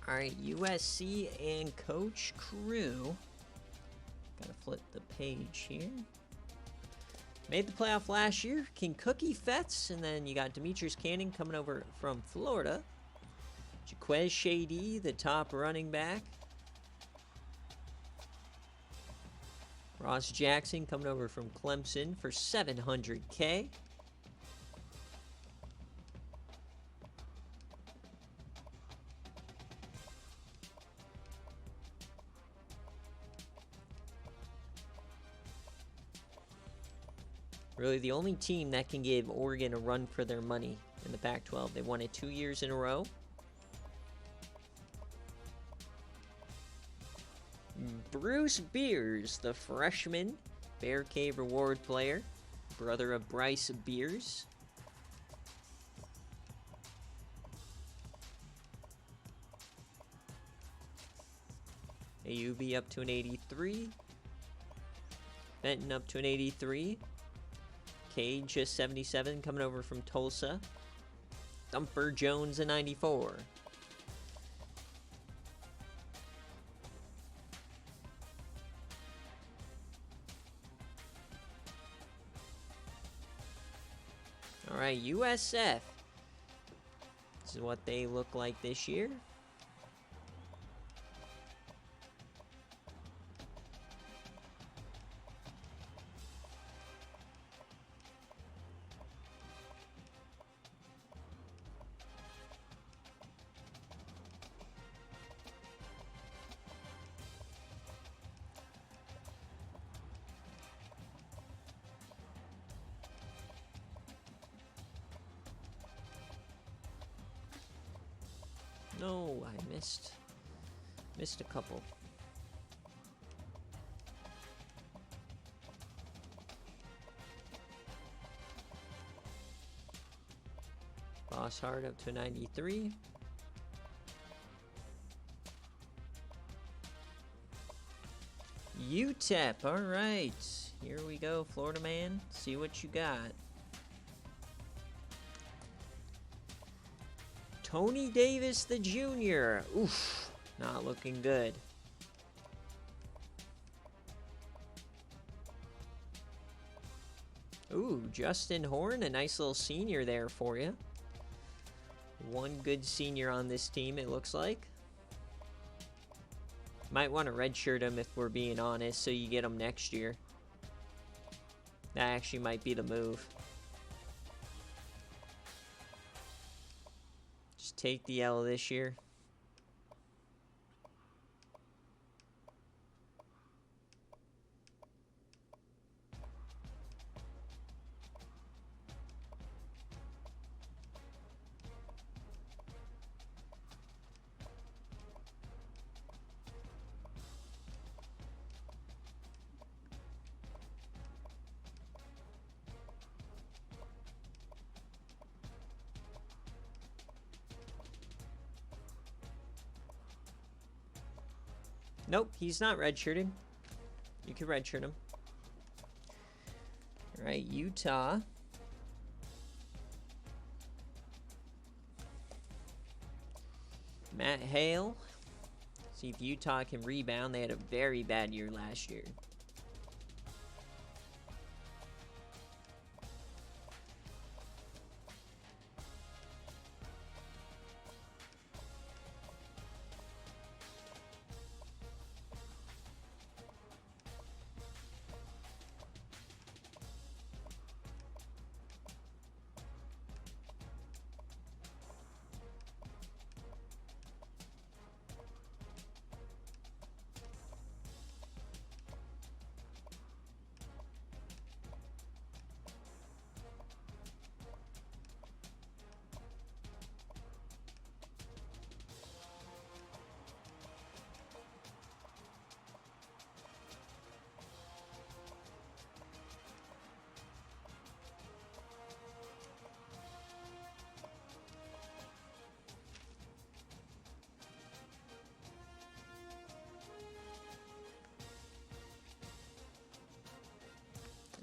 All right, USC and Coach Crew. Gotta flip the page here. Made the playoff last year. King Cookie Fets, and then you got Demetrius Cannon coming over from Florida. Jaquez Shady, the top running back. Ross Jackson coming over from Clemson for $700K. Really the only team that can give Oregon a run for their money in the Pac-12. They won it 2 years in a row. Bruce Beers, the freshman Bear Cave Reward player, brother of Bryce Beers. AUB up to an 83. Benton up to an 83. Cage just 77 coming over from Tulsa. Thumper Jones a 94. All right, USF. This is what they look like this year. No, I missed a couple. Boss Hart up to 93. UTEP, all right. Here we go, Florida man. See what you got. Tony Davis, the junior. Oof, not looking good. Ooh, Justin Horn, a nice little senior there for you. One good senior on this team, it looks like. Might want to redshirt him if we're being honest, so you get him next year. That actually might be the move. Just take the L this year. Nope, he's not redshirted. You can redshirt him. All right, Utah. Matt Hale. See if Utah can rebound. They had a very bad year last year.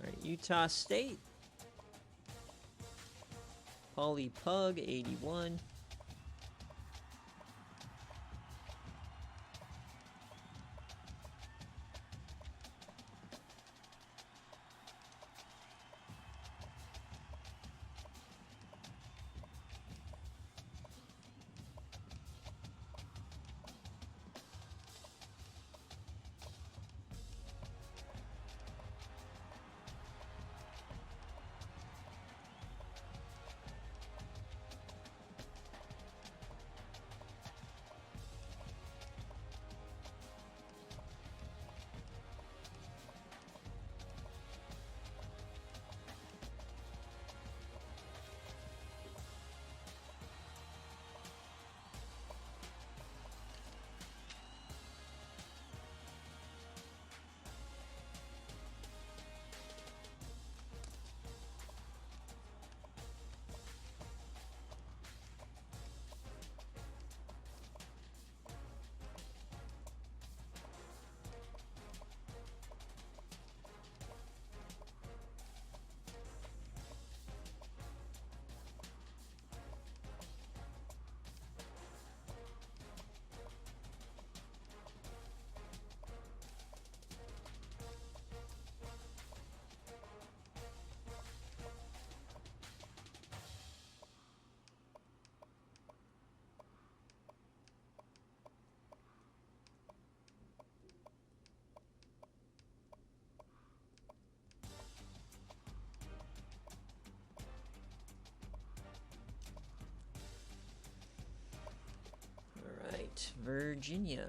All right, Utah State. Paulie Pug, 81. at Virginia.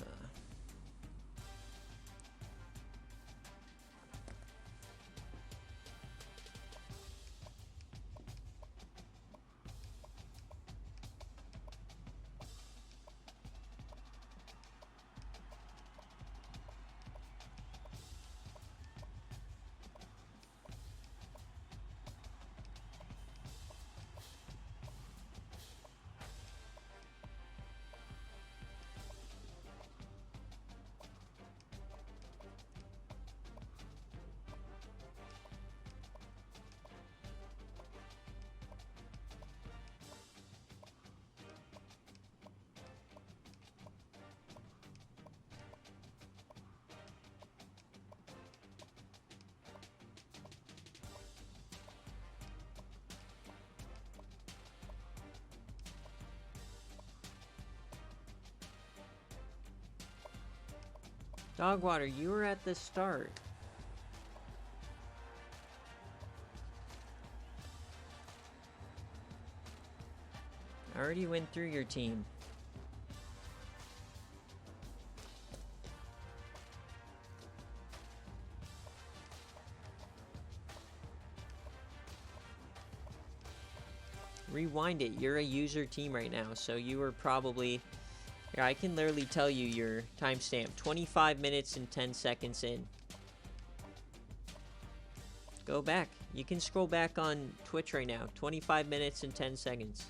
Dogwater, you were at the start. I already went through your team. Rewind it. You're a user team right now, so you were probably... Here, I can literally tell you your timestamp. 25 minutes and 10 seconds in. Go back. You can scroll back on Twitch right now. 25 minutes and 10 seconds.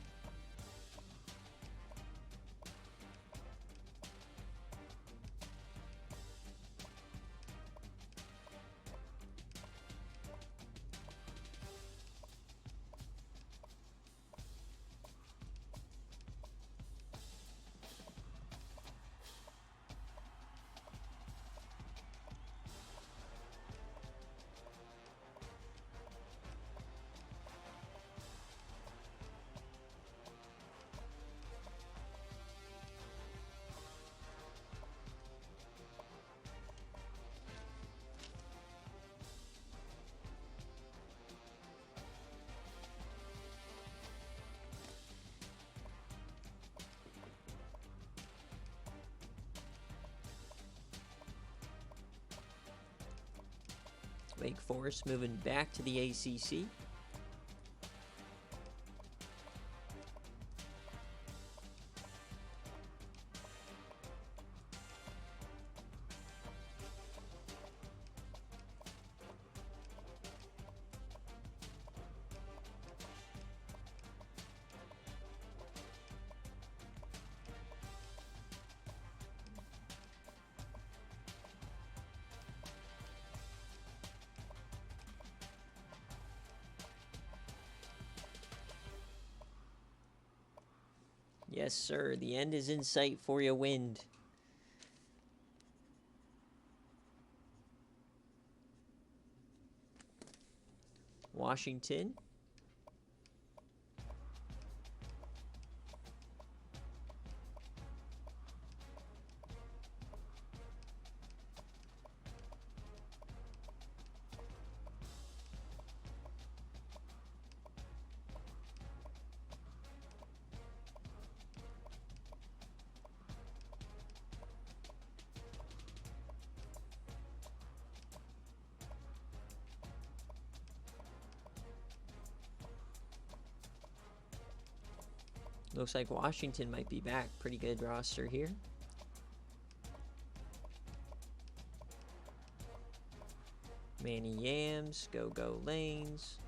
Wake Forest moving back to the ACC. Yes, sir. The end is in sight for you, Wind. Washington. Looks like Washington might be back. Pretty good roster here. Manny Yams, Go Lanes.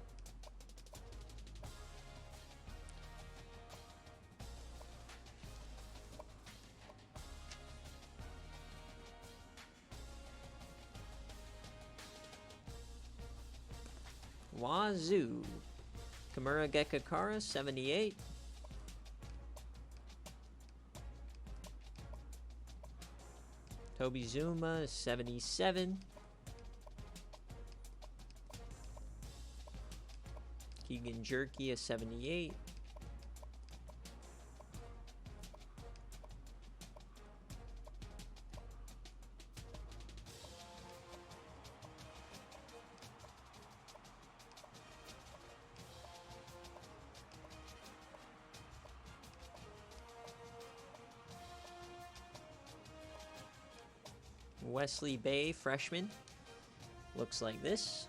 Wazoo. Kimura Gekakara, 78. Toby Zuma, 77. Keegan Jerky, a 78. Wesley Bay, freshman. Looks like this.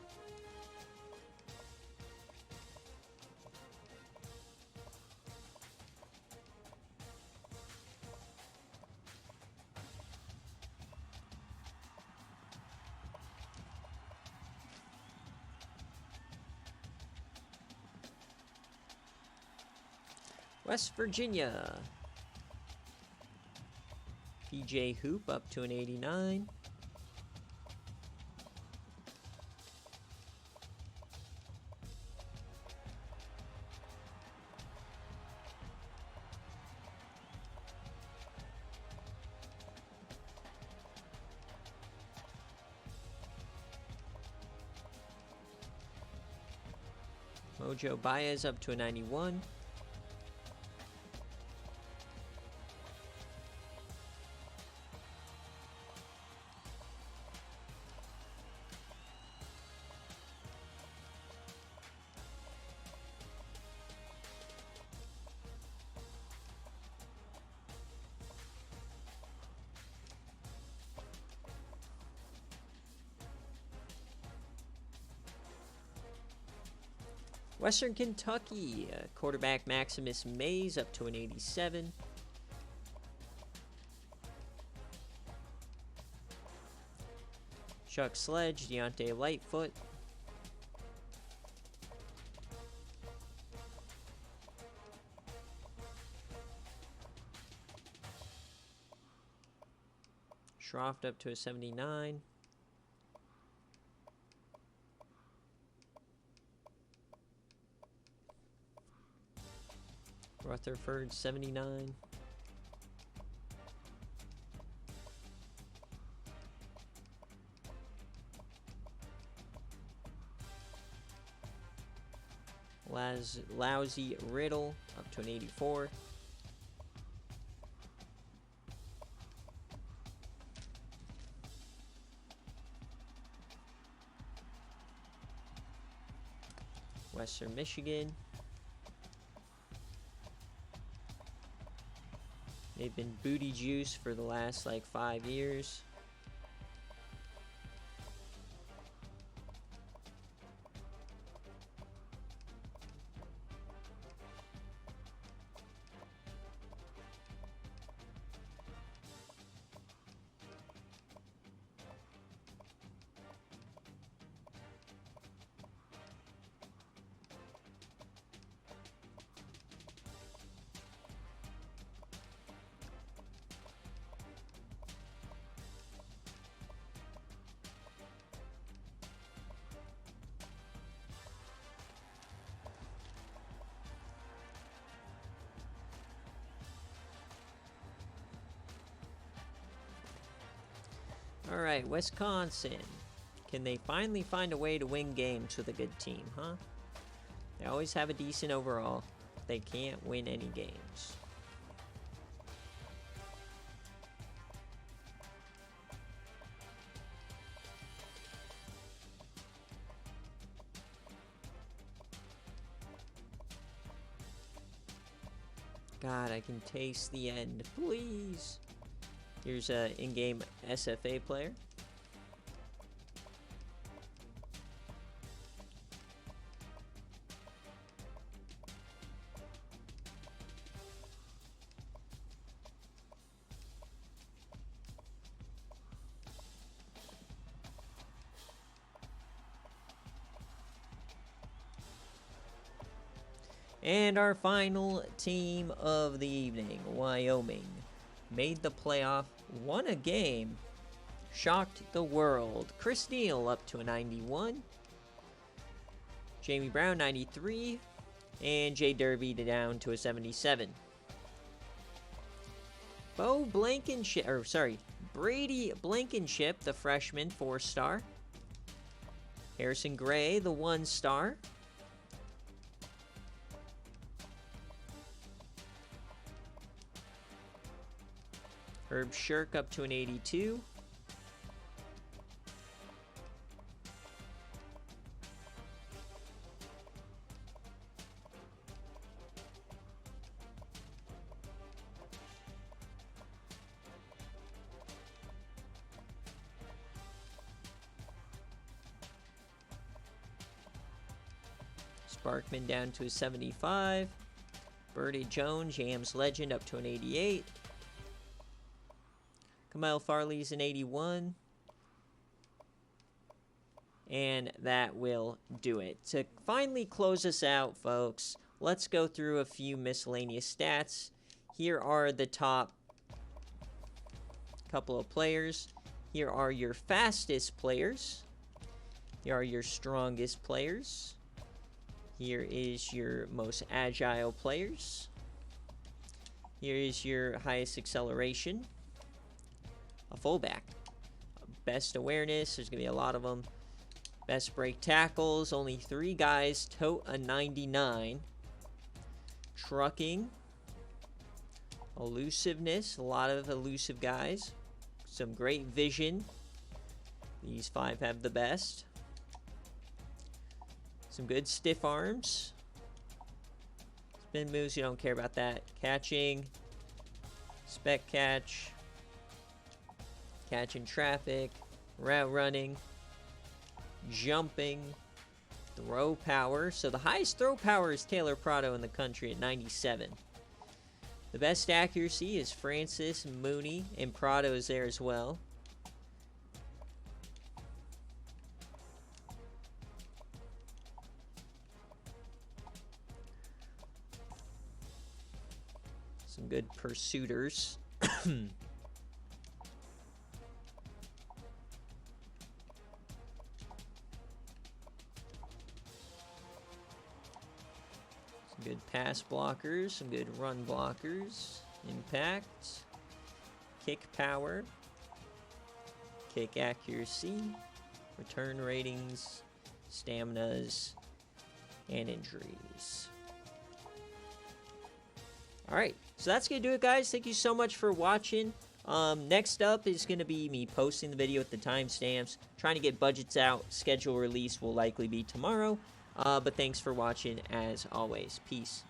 West Virginia. PJ Hoop up to an 89. Mojo Baez up to a 91. Western Kentucky, quarterback Maximus Mays up to an 87. Chuck Sledge, Deontay Lightfoot. Schroft up to a 79. Rutherford, 79. Lousy Riddle, up to an 84. Western Michigan. They've been booty juice for the last like 5 years. All right, Wisconsin. Can they finally find a way to win games with a good team, huh? They always have a decent overall. They can't win any games. God, I can taste the end. Please. Here's an in-game SFA player. And our final team of the evening, Wyoming. Made the playoff, won a game, shocked the world. Chris Neal up to a 91. Jamie Brown, 93. And Jay Derby down to a 77. Brady Blankenship, the freshman, 4-star. Harrison Gray, the 1-star. Herb Shirk up to an 82. Barkman down to a 75. Birdie Jones, Yams legend, up to an 88. Kamel Farley's an 81. And that will do it. To finally close us out, folks, let's go through a few miscellaneous stats. Here are the top couple of players. Here are your fastest players. Here are your strongest players. Here is your most agile players. Here is your highest acceleration. A fullback. Best awareness, there's going to be a lot of them. Best break tackles, only 3 guys tote a 99. Trucking. Elusiveness, a lot of elusive guys. Some great vision. These 5 have the best. Some good stiff arms. Spin moves, you don't care about that. Catching. Spec catch. Catch in traffic. Route running. Jumping. Throw power. So the highest throw power is Taylor Prado in the country at 97. The best accuracy is Francis Mooney, and Prado is there as well. Some good pursuiters. Some good pass blockers, some good run blockers. Impact, kick power, kick accuracy, return ratings, staminas, and injuries. Alright, so that's going to do it, guys. Thank you so much for watching. Next up is going to be me posting the video with the timestamps, trying to get budgets out. Schedule release will likely be tomorrow. But thanks for watching, as always. Peace.